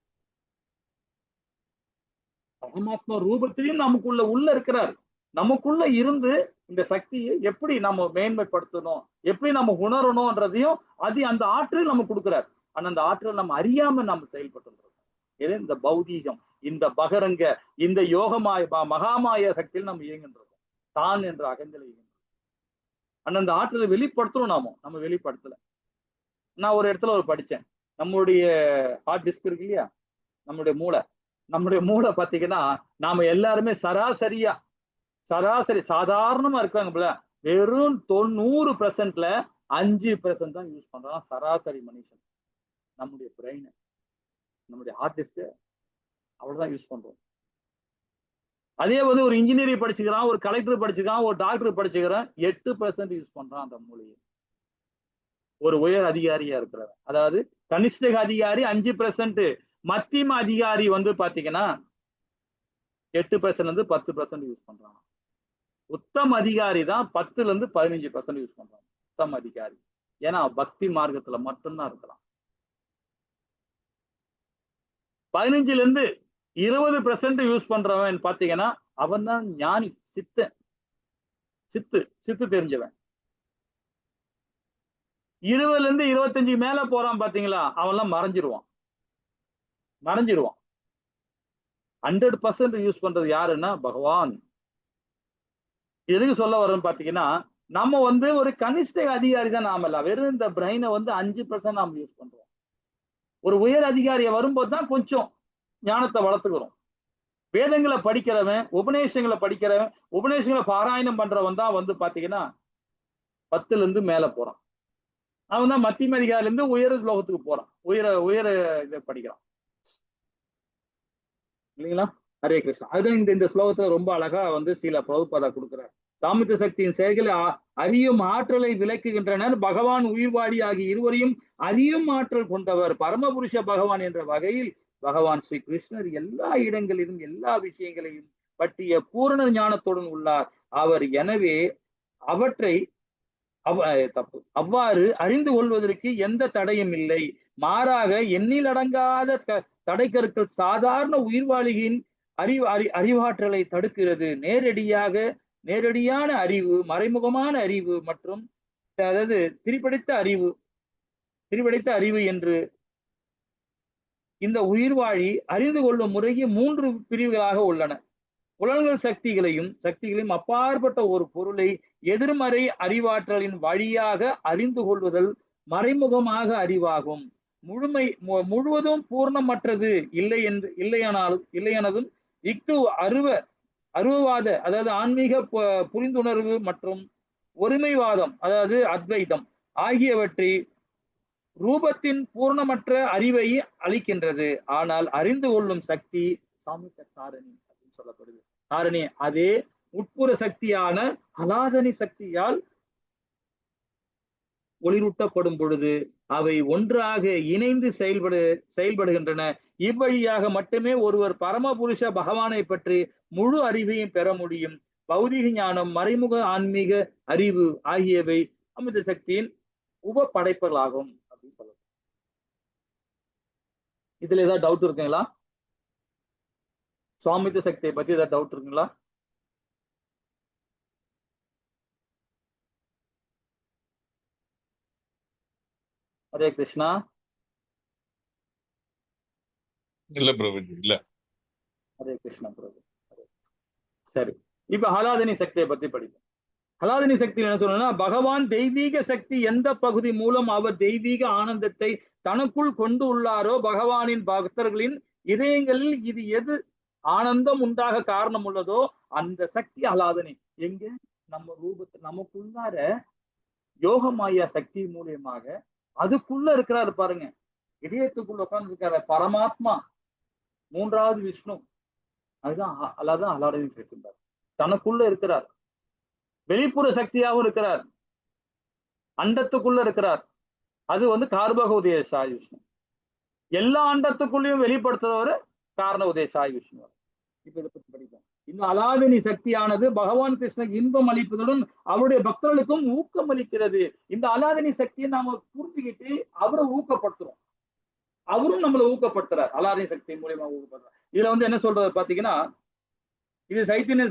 [SPEAKER 1] பரமாத்மா ரூபத்திலையும் நமக்குள்ள இருக்கிறார். நமக்குள்ள இருந்து இந்த சக்தியை எப்படி நம்ம மேன்மைப்படுத்தணும், எப்படி நம்ம உணரணும்ன்றதையும் அந்த ஆற்றல் நம்ம கொடுக்கிறார். ஆனா அந்த ஆற்றல் நம்ம அறியாம நம்ம செயல்பட்டு இந்த பௌதீகம், இந்த பகரங்க, இந்த மகாமாய சக்தியில் நம்ம இயங்குகின்றோம். தான் என்ற அகந்தலை இயங்குகிறோம். ஆனா அந்த ஆற்றலை வெளிப்படுத்தணும், நம்ம வெளிப்படுத்தல. நான் ஒரு இடத்துல படிச்சேன், நம்மளுடைய ஹார்ட் டிஸ்க் இருக்கு இல்லையா, நம்முடைய மூளை பாத்தீங்கன்னா நாம எல்லாருமே சராசரி சாதாரணமா இருக்காங்க. வெறும் 90%ல 5% தான் யூஸ் பண்றோம் சராசரி மனுஷன். நம்முடைய பிரெயின், நம்முடைய ஹார்ட் டிஸ்க் அவ்வளவுதான் யூஸ் பண்றோம். அதே ஒரு இன்ஜினியரிங் படிச்சுக்கிறான், ஒரு கலெக்டர் படிச்சுக்கிறான், ஒரு டாக்டர் படிச்சுக்கிறான், 8% யூஸ் பண்றான் அந்த மூளையை. ஒரு உயர் அதிகாரியா இருக்கிறவன், அதாவது கனிஷ்ட அதிகாரி 5%, மத்தியம அதிகாரி பாத்தீங்கன்னா 8% 10% யூஸ் பண்றாங்க. உத்தம அதிகாரி தான் 10% 15% யூஸ் பண்றாங்க. உத்தம அதிகாரி, ஏன்னா பக்தி மார்க்கத்துல மட்டும்தான் இருக்கலாம். 15% 20% யூஸ் பண்றவன் பாத்தீங்கன்னா அவன் தான் ஞானி, சித்து தெரிஞ்சவன். 20 25 மேல போறான் பாத்தீங்களா, அவன்லாம் மறைஞ்சிருவான். 100% யூஸ் பண்றது யாருன்னா பகவான். எதுக்கு சொல்ல வரோம்னு பாத்தீங்கன்னா, நம்ம ஒரு கனிஷ்ட அதிகாரி தான். நாம இல்ல, வெறும் இந்த பிரெயினை 5% நாம யூஸ் பண்றோம். ஒரு உயர் அதிகாரியை வரும்போது தான் கொஞ்சம் ஞானத்தை வளர்த்துக்கிறோம். வேதங்களை படிக்கிறவன், உபநேசங்களை பாராயணம் பண்றவன் தான் பாத்தீங்கன்னா 10 மேல போறான். அவன் தான் மத்தியம அதிகாரில இருந்து உயர் லோகத்துக்கு போறான், உயர இதை படிக்கிறான் இல்லைங்களா? ஹரே கிருஷ்ணா. அதுதான் இந்த ஸ்லோகத்துல ரொம்ப அழகா ஸ்ரீல பிரபுபாதா கொடுக்குறார். சாமுத்திர சக்தியின் செயல்களை அறியும் ஆற்றலை விளக்குகின்றனர். பகவான் உயிர்வாடி ஆகிய இருவரையும் அறியும் ஆற்றல் கொண்டவர். பரமபுருஷ பகவான் என்ற வகையில் பகவான் ஸ்ரீ கிருஷ்ணர் எல்லா இடங்களிலும் எல்லா விஷயங்களையும் பற்றிய பூரண ஞானத்துடன் உள்ளார். அவர் எனவே அவற்றை அவ்வாறு அறிந்து கொள்வதற்கு எந்த தடையும் இல்லை. மாறாக எண்ணில் அடங்காத தடைக்கற்கள் சாதாரண உயிர்வாளியின் அறிவாற்றலை தடுக்கிறது. நேரடியான அறிவு, மறைமுகமான அறிவு மற்றும் அதாவது திரிபடைத்த அறிவு என்று இந்த உயிர்வாழி அறிந்து கொள்ளும் முறையே 3 பிரிவுகளாக உள்ளன. புலன்கள் சக்திகளையும் அப்பாற்பட்ட ஒரு பொருளை எதிர்மறை அறிவாற்றலின் வழியாக அறிந்து கொள்வதல் மறைமுகமாக அறிவாகும். முழுவதும் பூர்ணமற்றது இல்லையானதும் இக்து அருவவாத அதாவது ஆன்மீக புரிந்துணர்வு மற்றும் ஒருமைவாதம் அதாவது அத்வைதம் ஆகியவற்றை ரூபத்தின் பூர்ணமற்ற அறிவை அளிக்கின்றது. ஆனால் அறிந்து கொள்ளும் சக்தி சாமித்த காரணி அப்படின்னு சொல்லப்படுது. காரணி அதே உட்புற சக்தியான அலாதனி சக்தியால் ஒளிரூட்டப்படும் பொழுது அவை ஒன்றாக இணைந்து செயல்படுகின்றன. இவ்வழியாக மட்டுமே ஒருவர் பரமபுருஷ பகவானை பற்றி முழு அறிவையும் பெற முடியும். பௌதிக ஞானம், மறைமுக ஆன்மீக அறிவு ஆகியவை அமிர்த சக்தியின் உப படைப்புகளாகும் அப்படின்னு சொல்லுங்க. இதுல ஏதாவது டவுட் இருக்குங்களா? சுவாமித்த சக்தியை பத்தி ஏதாவது டவுட் இருக்குங்களா? ஹரே கிருஷ்ணா.
[SPEAKER 3] இல்ல பிரபுஜி, இல்ல.
[SPEAKER 1] ஹரே கிருஷ்ணா பிரபு. சரி, இப்ப ஹலாதனி சக்தியை பத்தி படிப்போம். ஹலாதனி சக்தி என்ன சொல்லணும்னா, பகவான் தெய்வீக சக்தி எந்த பகுதி மூலம் அவர் தெய்வீக ஆனந்தத்தை தனக்குள் கொண்டு உள்ளாரோ பகவானின் பக்தர்களின் இதயங்களில் இது எது ஆனந்தம் உண்டாக காரணம் உள்ளதோ அந்த சக்தி ஹலாதனி எங்க நம்ம ரூபத்தை நமக்குள்ளார யோகமாயா சக்தி மூலியமாக அதுக்குள்ள இருக்கிறாரு பாருங்க. இதயத்துக்குள்ள உட்கார்ந்து இருக்கிற பரமாத்மா, 3வது விஷ்ணு, அதுதான் ஹலாதனி சக்தி. தனக்குள்ள இருக்கிறார், வெளிப்புற சக்தியாகவும் இருக்கிறார், அண்டத்துக்குள்ள இருக்கிறார். அது கார்பக உதய சாய் விஷ்ணு. எல்லா அண்டத்துக்குள்ளேயும் வெளிப்படுத்துறவர் காரண உதய சாய் விஷ்ணு. இப்ப இதை பத்தி படிப்போம். இந்த அலாதினி சக்தியானது பகவான் கிருஷ்ணன் இன்பம் அளிப்பதுடன் அவருடைய பக்தர்களுக்கும் ஊக்கம் அளிக்கிறது. இந்த அலாதினி சக்தியை நாம புரிஞ்சுக்கிட்டு அவரை ஊக்கப்படுத்துறோம், அவரும் நம்மளை ஊக்கப்படுத்துறார். அலாதினி சக்தி மூலியமா ஊக்கப்படுறார். இதுல என்ன சொல்றது பாத்தீங்கன்னா, இது சைத்தன்ய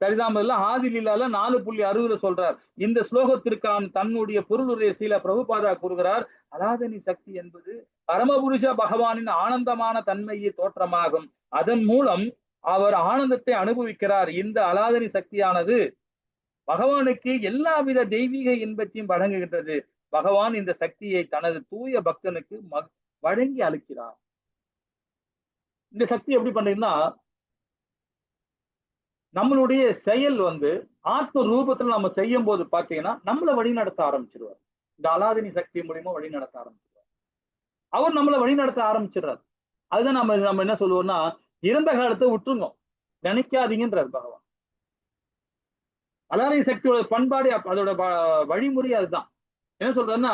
[SPEAKER 1] சரிதாமல ஆதிலீலால 4.60 சொல்றார். இந்த ஸ்லோகத்திற்கான தன்னுடைய பொருளுடைய சில பிரபுபாதா கூறுகிறார், அலாதனி சக்தி என்பது பரமபுருஷ பகவானின் ஆனந்தமான தன்மையை தோற்றமாகும். அதன் மூலம் அவர் ஆனந்தத்தை அனுபவிக்கிறார். இந்த அலாதனி சக்தியானது பகவானுக்கு எல்லாவித தெய்வீக இன்பத்தையும் வழங்குகின்றது. பகவான் இந்த சக்தியை தனது தூய பக்தனுக்கு வழங்கி அளிக்கிறார். இந்த சக்தி எப்படி பண்றீங்கன்னா, நம்மளுடைய செயல் ஆத்ம ரூபத்துல நம்ம செய்யும் போது பாத்தீங்கன்னா நம்மளை வழிநடத்த ஆரம்பிச்சிருவார். இந்த அலாதினி சக்தி மூலியமா வழிநடத்த ஆரம்பிச்சிருவார். அவர் நம்மளை வழிநடத்த ஆரம்பிச்சிடுறார். அதுதான் நம்ம என்ன சொல்லுவோம்னா, இறந்த காலத்தை விட்டுருங்க, நினைக்காதீங்கன்றார் பகவான். அலாதினி சக்தியோட பண்பாடு, அதோட வழிமுறை அதுதான். என்ன சொல்றதுன்னா,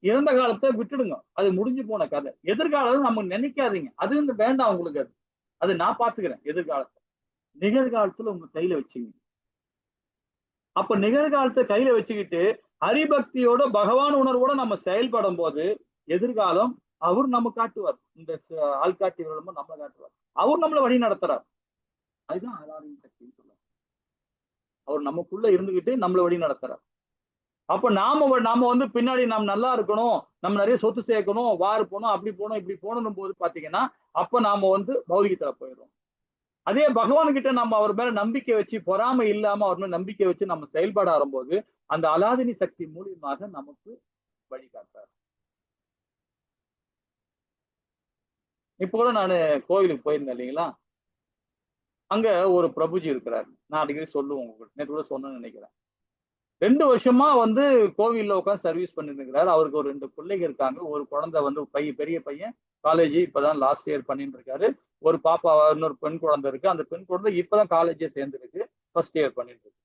[SPEAKER 1] இறந்த காலத்தை விட்டுடுங்க, அது முடிஞ்சு போன கதை. எதிர்காலத்தை நம்ம நினைக்காதீங்க, அது வேண்டாம் உங்களுக்கு, அது நான் பாத்துக்கிறேன். எதிர்காலத்தை நிகழ்காலத்துல உங்க கையில வச்சுங்க. அப்ப நிகழ்காலத்தை கையில வச்சுக்கிட்டு ஹரிபக்தியோட பகவான் உணர்வோட நம்ம செயல்படும் போது எதிர்காலம் அவர் நம்ம காட்டுவார். இந்த ஆள்காட்டி நம்மளை காட்டுவார், அவர் நம்மளை வழி நடத்துறார். அதுதான் அலாதினி சக்தின்னு சொல்லுவாங்க. அவர் நமக்குள்ள இருந்துகிட்டு நம்மளை வழி நடத்துறார். அப்ப நாம பின்னாடி நாம் நல்லா இருக்கணும், நம்ம நிறைய சொத்து சேர்க்கணும், வாரு போனோம், அப்படி போனோம், இப்படி போகணும் போது பாத்தீங்கன்னா அப்ப நாம பௌதிகத்துல போயிடும். அதே பகவான் கிட்ட நம்ம அவர் மேல நம்பிக்கை வச்சு, பொறாமை இல்லாம அவர் மேல நம்பிக்கை வச்சு நம்ம செயல்பட ஆரம்போது அந்த அலாதினி சக்தி மூலியமாக நமக்கு வழிகாட்டார். இப்ப கூட நான் கோயிலுக்கு போயிருந்தேன் இல்லைங்களா, அங்க ஒரு பிரபுஜி இருக்கிறார். நான் அடிக்கடி சொல்லுவேன், உங்களுக்கு நேற்று கூட சொன்னேன்னு நினைக்கிறேன். 2 வருஷமா கோவில்ல உட்காந்து சர்வீஸ் பண்ணிட்டு இருக்கிறாரு. அவருக்கு ஒரு 2 பிள்ளைங்க இருக்காங்க. ஒரு குழந்தை பெரிய பையன் காலேஜ் இப்பதான் லாஸ்ட் இயர் பண்ணிட்டு இருக்காரு. ஒரு பாப்பா, இன்னொரு பெண் குழந்தை இருக்கு. அந்த பெண் குழந்தை இப்பதான் காலேஜே சேர்ந்துருக்கு, ஃபர்ஸ்ட் இயர் பண்ணிட்டு இருக்கு.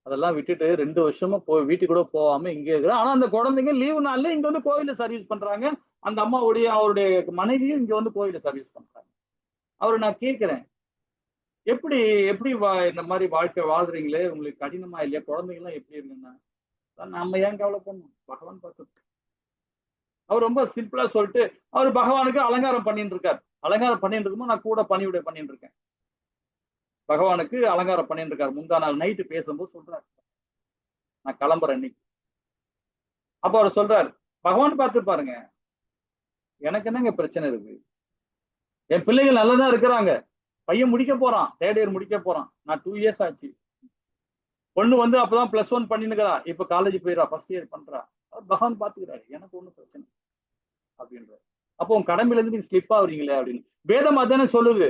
[SPEAKER 1] அதெல்லாம் விட்டுட்டு 2 வருஷமா வீட்டுக்கு கூட போகாம இங்கே இருக்கிறேன். ஆனா அந்த குழந்தைங்க லீவு நாள்ல இங்க வந்து கோயில்ல சர்வீஸ் பண்றாங்க. அந்த அம்மாவுடைய அவருடைய மனைவியும் இங்க வந்து கோயில்ல சர்வீஸ் பண்றாங்க. அவரை நான் கேட்கிறேன், எப்படி எப்படி இந்த மாதிரி வாழ்க்கை வாழ்றீங்களே, உங்களுக்கு கடினமா இல்லையா? குழந்தைங்க எல்லாம் எப்படி இருக்குன்னா, நம்ம ஏன் கவலை பண்ணணும், பகவான் பார்த்து. அவர் ரொம்ப சிம்பிளா சொல்லிட்டு அவர் பகவானுக்கு அலங்காரம் பண்ணிட்டு இருக்காரு. அலங்காரம் பண்ணிட்டு இருக்கும்போது நான் கூட பணிவிடை பண்ணிட்டு இருக்கேன். பகவானுக்கு அலங்காரம் பண்ணிட்டு இருக்காரு. முந்தா நாள் நைட்டு பேசும்போது சொல்றாரு, நான் கிளம்புறேன் இன்னைக்கு. அப்ப அவர் சொல்றாரு, பகவான் பார்த்து பாருங்க, எனக்கு என்னங்க பிரச்சனை இருக்கு? என் பிள்ளைகள் நல்லதா இருக்கிறாங்க. பையன் முடிக்க போறான், 3rd இயர் முடிக்க போறான். நான் 2 இயர்ஸ் ஆச்சு. பொண்ணு வந்து அப்பதான் +1 பண்ணினுக்கிறா. இப்ப காலேஜ் போயிடா, 1st இயர் பண்றா. பகவான் பாத்துக்கிறாரு, எனக்கு ஒண்ணும் பிரச்சனை அப்படின்ற. அப்போ உன் கடமையில இருந்து நீங்க ஸ்லிப் ஆகுறீங்களே அப்படின்னு. வேதம் அதானே சொல்லுது,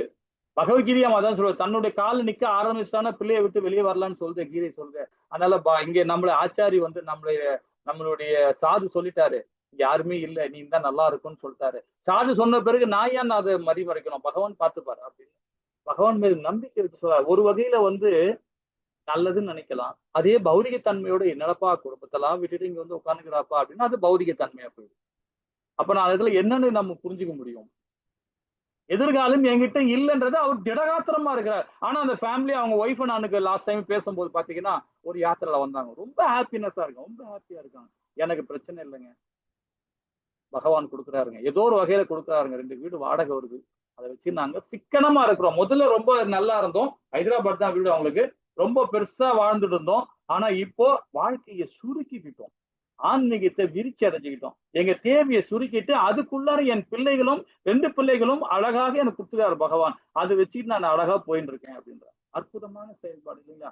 [SPEAKER 1] பகவத்கீதையா அதான் சொல்லுது. தன்னுடைய கால நிக்க ஆரம்பிச்சான பிள்ளையை விட்டு வெளியே வரலான்னு சொல்லுது கீதை சொல்லுது. அதனால இங்க நம்மள ஆச்சாரி வந்து நம்மளுடைய சாது சொல்லிட்டாரு, யாருமே இல்ல, நீ தான் நல்லா இருக்கும்னு சொல்லிட்டாரு. சாது சொன்ன பிறகு நான் ஏன் அதை மறிமறைக்கணும், பகவான் பார்த்துப்பாரு அப்படின்னு பகவான் மீது நம்பிக்கை வச்சு சொல்றாரு. ஒரு வகையில வந்து நல்லதுன்னு நினைக்கலாம். அதே பௌதிக தன்மையோட என்னடப்பா குடும்பத்தெல்லாம் விட்டுட்டு இங்க வந்து உட்காந்துக்கிறாப்பா அப்படின்னா அது பௌதிக தன்மையா போயிடும். அப்ப நான் அதுல என்னன்னு நம்ம புரிஞ்சுக்க முடியும்? எதிர்காலம் என்கிட்ட இல்லைன்றது அவர் திடகாத்திரமா இருக்கிறார். ஆனா அந்த ஃபேமிலி அவங்க ஒய்ஃப் நானுக்கு லாஸ்ட் டைம் பேசும்போது பாத்தீங்கன்னா ஒரு யாத்திரையில வந்தாங்க. ரொம்ப ஹாப்பினஸா இருக்கும், ரொம்ப ஹாப்பியா இருக்காங்க. எனக்கு பிரச்சனை இல்லைங்க, பகவான் கொடுக்குறாருங்க, ஏதோ ஒரு வகையில கொடுக்குறாருங்க. 2 வீடு வாடகை வருது, அதை வச்சு நாங்க சிக்கனமா இருக்கிறோம். முதல்ல ரொம்ப நல்லா இருந்தோம், ஹைதராபாத் தான் வீடு, அவங்களுக்கு ரொம்ப பெருசா வாழ்ந்துட்டு இருந்தோம். ஆனா இப்போ வாழ்க்கையை சுருக்கிக்கிட்டோம், ஆன்மீகத்தை விரிச்சி அடைஞ்சுக்கிட்டோம். எங்க தேவையை சுருக்கிட்டு அதுக்குள்ளார என் பிள்ளைகளும் 2 பிள்ளைகளும் அழகாக எனக்கு கொடுத்துருக்காரு பகவான். அதை வச்சுட்டு நான் அழகா போயிட்டு இருக்கேன் அப்படின்ற அற்புதமான செயல்பாடு இல்லைங்களா?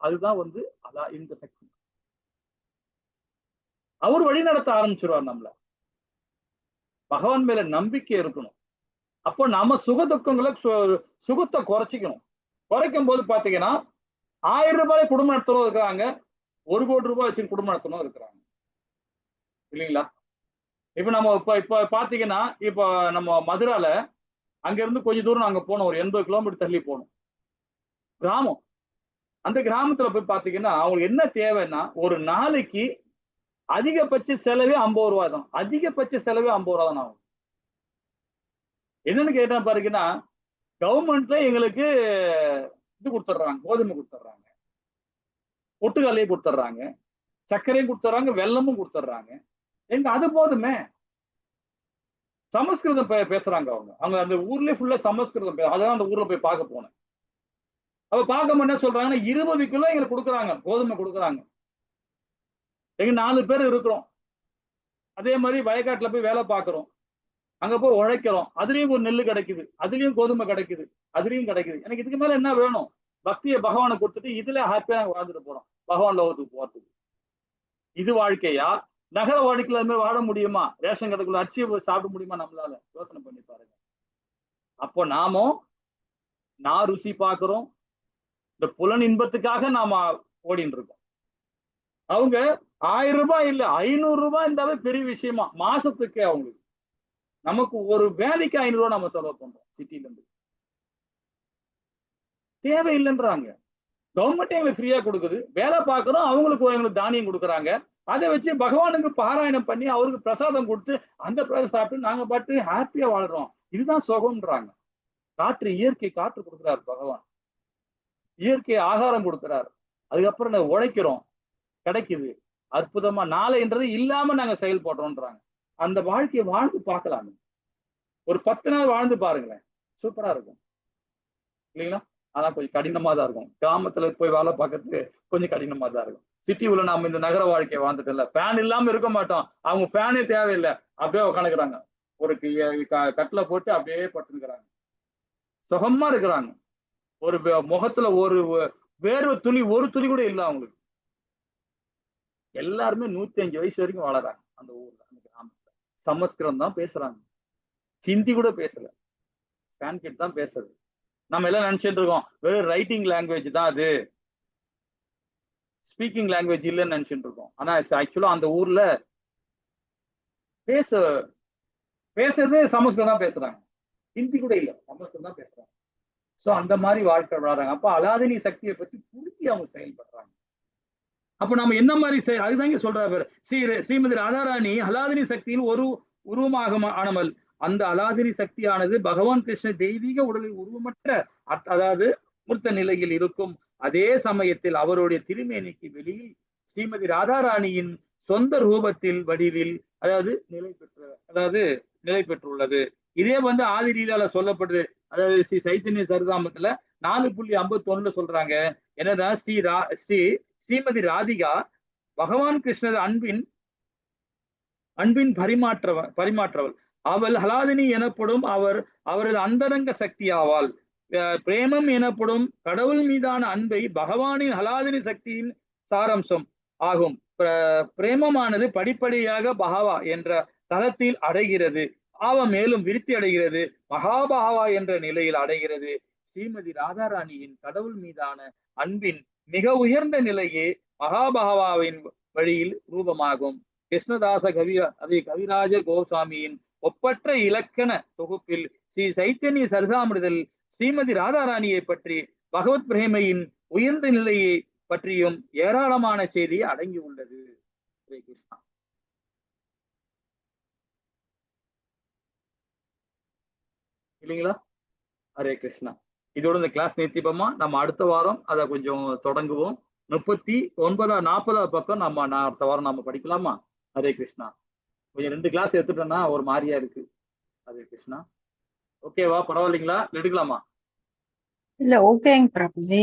[SPEAKER 1] அதுதான் வந்து அதான் இந்த சக்தி. அவர் வழி நடத்த ஆரம்பிச்சிருவார் நம்மள. பகவான் மேல நம்பிக்கை இருக்கணும். அப்போ நாம சுக துக்கங்களை சுகத்தை குறைச்சிக்கணும். குறைக்கும் போது பாத்தீங்கன்னா 1000 ரூபாய் குடும்பம் நடத்தணும் இருக்கிறாங்க, 1 கோடி ரூபாய் வச்சு குடும்பம் நடத்தணும் இருக்கிறாங்க இல்லைங்களா? இப்ப நம்ம இப்ப பாத்தீங்கன்னா இப்ப நம்ம மதுரால அங்க இருந்து கொஞ்ச தூரம் நாங்க போனோம், ஒரு 80 கிலோமீட்டர் தள்ளி போனோம், கிராமம். அந்த கிராமத்துல போய் பாத்தீங்கன்னா அவங்களுக்கு என்ன தேவைன்னா ஒரு நாளைக்கு அதிகபட்ச செலவே 50 ரூபாய் தான். அதிகபட்ச செலவே 50 ரூபாய் தான் ஆகும். என்னன்னு கேட்டா பாருங்கன்னா கவர்மெண்ட்ல எங்களுக்கு இது கொடுத்துட்றாங்க, கோதுமை கொடுத்துட்றாங்க, பொட்டுக்கல்லையும் கொடுத்துட்றாங்க, சர்க்கரையும் கொடுத்துட்றாங்க, வெல்லமும் கொடுத்துட்றாங்க. எங்க அது போதுமே. சமஸ்கிருதம் பேசுறாங்க அவங்க அந்த ஊர்லயே ஃபுல்லா சமஸ்கிருதம். அதான் அந்த ஊர்ல போய் பார்க்க போனேன். அப்ப பார்க்க என்ன சொல்றாங்கன்னா 20 கிலோ எங்களுக்கு கொடுக்குறாங்க, கோதுமை கொடுக்குறாங்க. எங்க 4 பேர் இருக்கிறோம். அதே மாதிரி வயக்காட்டுல போய் வேலை பார்க்கிறோம், அங்க போய் உழைக்கிறோம், அதுலயும் ஒரு நெல்லு கிடைக்குது, அதுலயும் கோதுமை கிடைக்குது, அதுலயும் கிடைக்குது. எனக்கு இதுக்கு மேல என்ன வேணும்? பக்தியை பகவானை கொடுத்துட்டு இதுல ஹாப்பியா வாழ்ந்துட்டு போறோம் பகவான் லோகத்துக்கு போறதுக்கு. இது வாழ்க்கையா? நகர வாழ்க்கையில அது மாதிரி வாழ முடியுமா? ரேஷன் கடைக்குள்ள அரிசியை சாப்பிட முடியுமா நம்மளால? யோசனை பண்ணி பாருங்க. அப்போ நான் ருசி பார்க்கிறோம், இந்த புலன் இன்பத்துக்காக நாம ஓடிட்டு இருக்கோம். அவங்க 1000 ரூபாய் இல்ல 500 ரூபாய் இருந்தாவே பெரிய விஷயமா மாசத்துக்கு அவங்களுக்கு. நமக்கு ஒரு வேலைக்கு 500 ரூபாய் நம்ம செலவு பண்றோம் சிட்டில இருந்து. தேவையில்லைன்றாங்க. கவர்மெண்ட் எங்களுக்கு ஃப்ரீயா கொடுக்குது, வேலை பார்க்கிறோம், அவங்களுக்கு தானியம் கொடுக்குறாங்க. அதை வச்சு பகவானுக்கு பாராயணம் பண்ணி அவருக்கு பிரசாதம் கொடுத்து அந்த பிரசாதம் சாப்பிட்டு நாங்க பாட்டு ஹாப்பியா வாழ்றோம். இதுதான் சுகம்ன்றாங்க. காற்று, இயற்கை காற்று கொடுக்குறாரு பகவான், இயற்கை ஆகாரம் கொடுக்குறாரு. அதுக்கப்புறம் உழைக்கிறோம், கிடைக்குது. அற்புதமா நாளைன்றது இல்லாம நாங்க செயல்படுறோம்ன்றாங்க. அந்த வாழ்க்கையை வாழ்ந்து பார்க்கலாங்க. ஒரு 10 நாள் வாழ்ந்து பாருங்களேன், சூப்பரா இருக்கும் இல்லைங்களா? ஆனா கொஞ்சம் கடினமா தான் இருக்கும். கிராமத்துல போய் வேலை பார்க்கறதுக்கு கொஞ்சம் கடினமா தான் இருக்கும். சிட்டி உள்ள நாம இந்த நகர வாழ்க்கையை வாழ்ந்துட்டு இல்ல, ஃபேன் இல்லாம இருக்க மாட்டோம். அவங்க ஃபேனே தேவையில்லை, அப்படியே உட்காந்துக்கிறாங்க, ஒரு கட்டில போட்டு அப்படியே படுத்துக்கிறாங்க, சுகமா இருக்கிறாங்க. ஒரு முகத்துல ஒரு வேர்வை துளி, ஒரு துளி கூட இல்லை அவங்களுக்கு. எல்லாருமே 105 வயசு வரைக்கும் வாழறாங்க அந்த ஊர்ல, அந்த கிராமத்துல. சமஸ்கிருதம் தான் பேசுறாங்க, ஹிந்தி கூட பேசல, சான்ஸ்கிரிட் தான் பேசுறது. நம்ம எல்லாம் நினைச்சிட்டு இருக்கோம் வெறும் ரைட்டிங் லாங்குவேஜ் தான் அது, ஸ்பீக்கிங் லாங்குவேஜ் இல்லைன்னு நினைச்சிட்டு இருக்கோம். ஆனா ஆக்சுவலா அந்த ஊர்ல பேசுறதே சமஸ்கிருதம் தான் பேசுறாங்க, ஹிந்தி கூட இல்ல, சமஸ்கிருதம் தான் பேசுறாங்க. சோ அந்த மாதிரி வாழ்க்கை வாழறாங்க. அப்ப அலாதினி சக்தியை பத்தி புரிஞ்சு அவங்க செயல்படுறாங்க. அப்ப நம்ம என்ன மாதிரி அதுதாங்க சொல்றாரு ஸ்ரீமதி ராதாராணி அலாதினி சக்தியில் ஒரு உருவமாக ஆனவள். அந்த அலாதினி சக்தியானது பகவான் கிருஷ்ண தெய்வீக உடலில் உருவமற்ற அதாவது மூர்த்த நிலையில் இருக்கும். அதே சமயத்தில் அவருடைய திருமேனிக்கு வெளியில் ஸ்ரீமதி ராதாராணியின் சொந்த ரூபத்தில் வடிவில் நிலை பெற்றுள்ளது. இதே வந்து ஆதி லீலால சொல்லப்படுது. அதாவது ஸ்ரீ சைத்தன்ய சரிதாமத்துல 4.51 சொல்றாங்க. என்னன்னா ஸ்ரீமதி ராதிகா பகவான் கிருஷ்ணர் அன்பின் பரிமாற்றவள். அவள் ஹலாதினி எனப்படும் அவரது அந்தரங்க சக்தி ஆவாள். பிரேமம் எனப்படும் கடவுள் மீதான அன்பை பகவானின் ஹலாதினி சக்தியின் சாரம்சம் ஆகும். பிரேமமானது படிப்படியாக பகவா என்ற தளத்தில் அடைகிறது. பாவம் மேலும் விருத்தி அடைகிறது. மகாபாவா என்ற நிலையில் அடைகிறது. ஸ்ரீமதி ராதாராணியின் கடவுள் மீதான அன்பின் மிக உயர்ந்த நிலையே மகாபாவாவின் வழியில் ரூபமாகும். கிருஷ்ணதாச கவிராஜ கோசாமியின் ஒப்பற்ற இலக்கண தொகுப்பில் ஸ்ரீ சைத்தன்ய சரிதாமிரதல் ஸ்ரீமதி ராதாராணியை பற்றி பகவத் பிரேமையின் உயர்ந்த நிலையை பற்றியும் ஏராளமான செய்தி அடங்கி உள்ளது. ஹரே கிருஷ்ணா. இல்லைங்களா? ஹரே கிருஷ்ணா. இதோட இந்த கிளாஸ் நிறுத்திப்போமா? நம்ம அடுத்த வாரம் அதை கொஞ்சம் தொடங்குவோம். 39 பக்கம் நம்ம அடுத்த வாரம் நம்ம படிக்கலாமா? ஹரே கிருஷ்ணா. கொஞ்சம் 2 கிளாஸ் எடுத்துட்டோம்னா ஒரு மாதிரியா இருக்கு. ஹரே கிருஷ்ணா. ஓகேவா? பரவாயில்லைங்களா? எடுக்கலாமா?
[SPEAKER 2] இல்ல ஓகேங்க பிரபுஜி.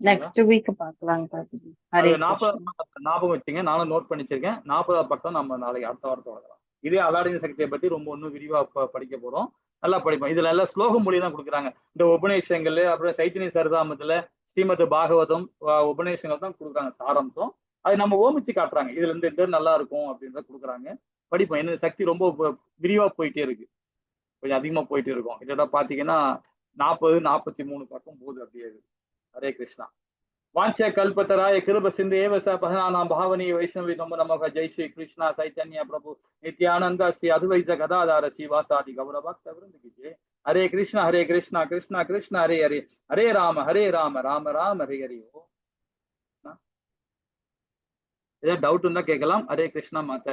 [SPEAKER 2] நெக்ஸ்ட் வீக் பார்க்கலாம் பிரபுஜி. ஹரே கிருஷ்ணா.
[SPEAKER 1] 40 ஞாபகம் வச்சுங்க. நானும் நோட் பண்ணி வச்சிருக்கேன். 40 பக்கம் நம்ம நாளைக்கு அடுத்த வாரம் தொடங்கலாம். இதே அலாதினி சக்தியை பத்தி ரொம்ப இன்னும் விரிவா படிக்க போறோம். நல்லா படிப்போம். இதுல எல்லாம் ஸ்லோக மொழி தான் கொடுக்குறாங்க. இந்த உபநேசங்கள், அப்புறம் சைத்தன்ய சரிதாமத்துல ஸ்ரீமத் பாகவதம் உபநேசங்கள் தான் கொடுக்குறாங்க சாரம்சம். அது நம்ம ஓமிச்சு காட்டுறாங்க. இதுல இருந்து இந்த நல்லா இருக்கும் அப்படின்றத கொடுக்குறாங்க. படிப்போம். என்ன சக்தி ரொம்ப விரிவா போயிட்டே இருக்கு. கொஞ்சம் அதிகமா போயிட்டே இருக்கும். இதெல்லாம் பாத்தீங்கன்னா 40-43 பக்கம் போகுது அப்படியே. ஹரே கிருஷ்ணா. வாஞ்ச கல்பத்தராய கிருப சிந்தேவ பகனானாம் பாவனி வைஷ்ணவி நமோ நமக. ஜெய் ஸ்ரீ கிருஷ்ணா சைத்தன்ய பிரபு நித்யானந்த ஸ்ரீ அத்வைத கதாதார ஸ்ரீவாசாதி கௌரபக்த விருந்துகிஜே. ஹரே கிருஷ்ணா ஹரே கிருஷ்ணா கிருஷ்ணா கிருஷ்ணா ஹரே ஹரே ஹரே ராம ராம ராம ஹரே ஹரி. ஓ ஏதாவது டவுட் இருந்தா கேட்கலாம். ஹரே கிருஷ்ணா மாதா.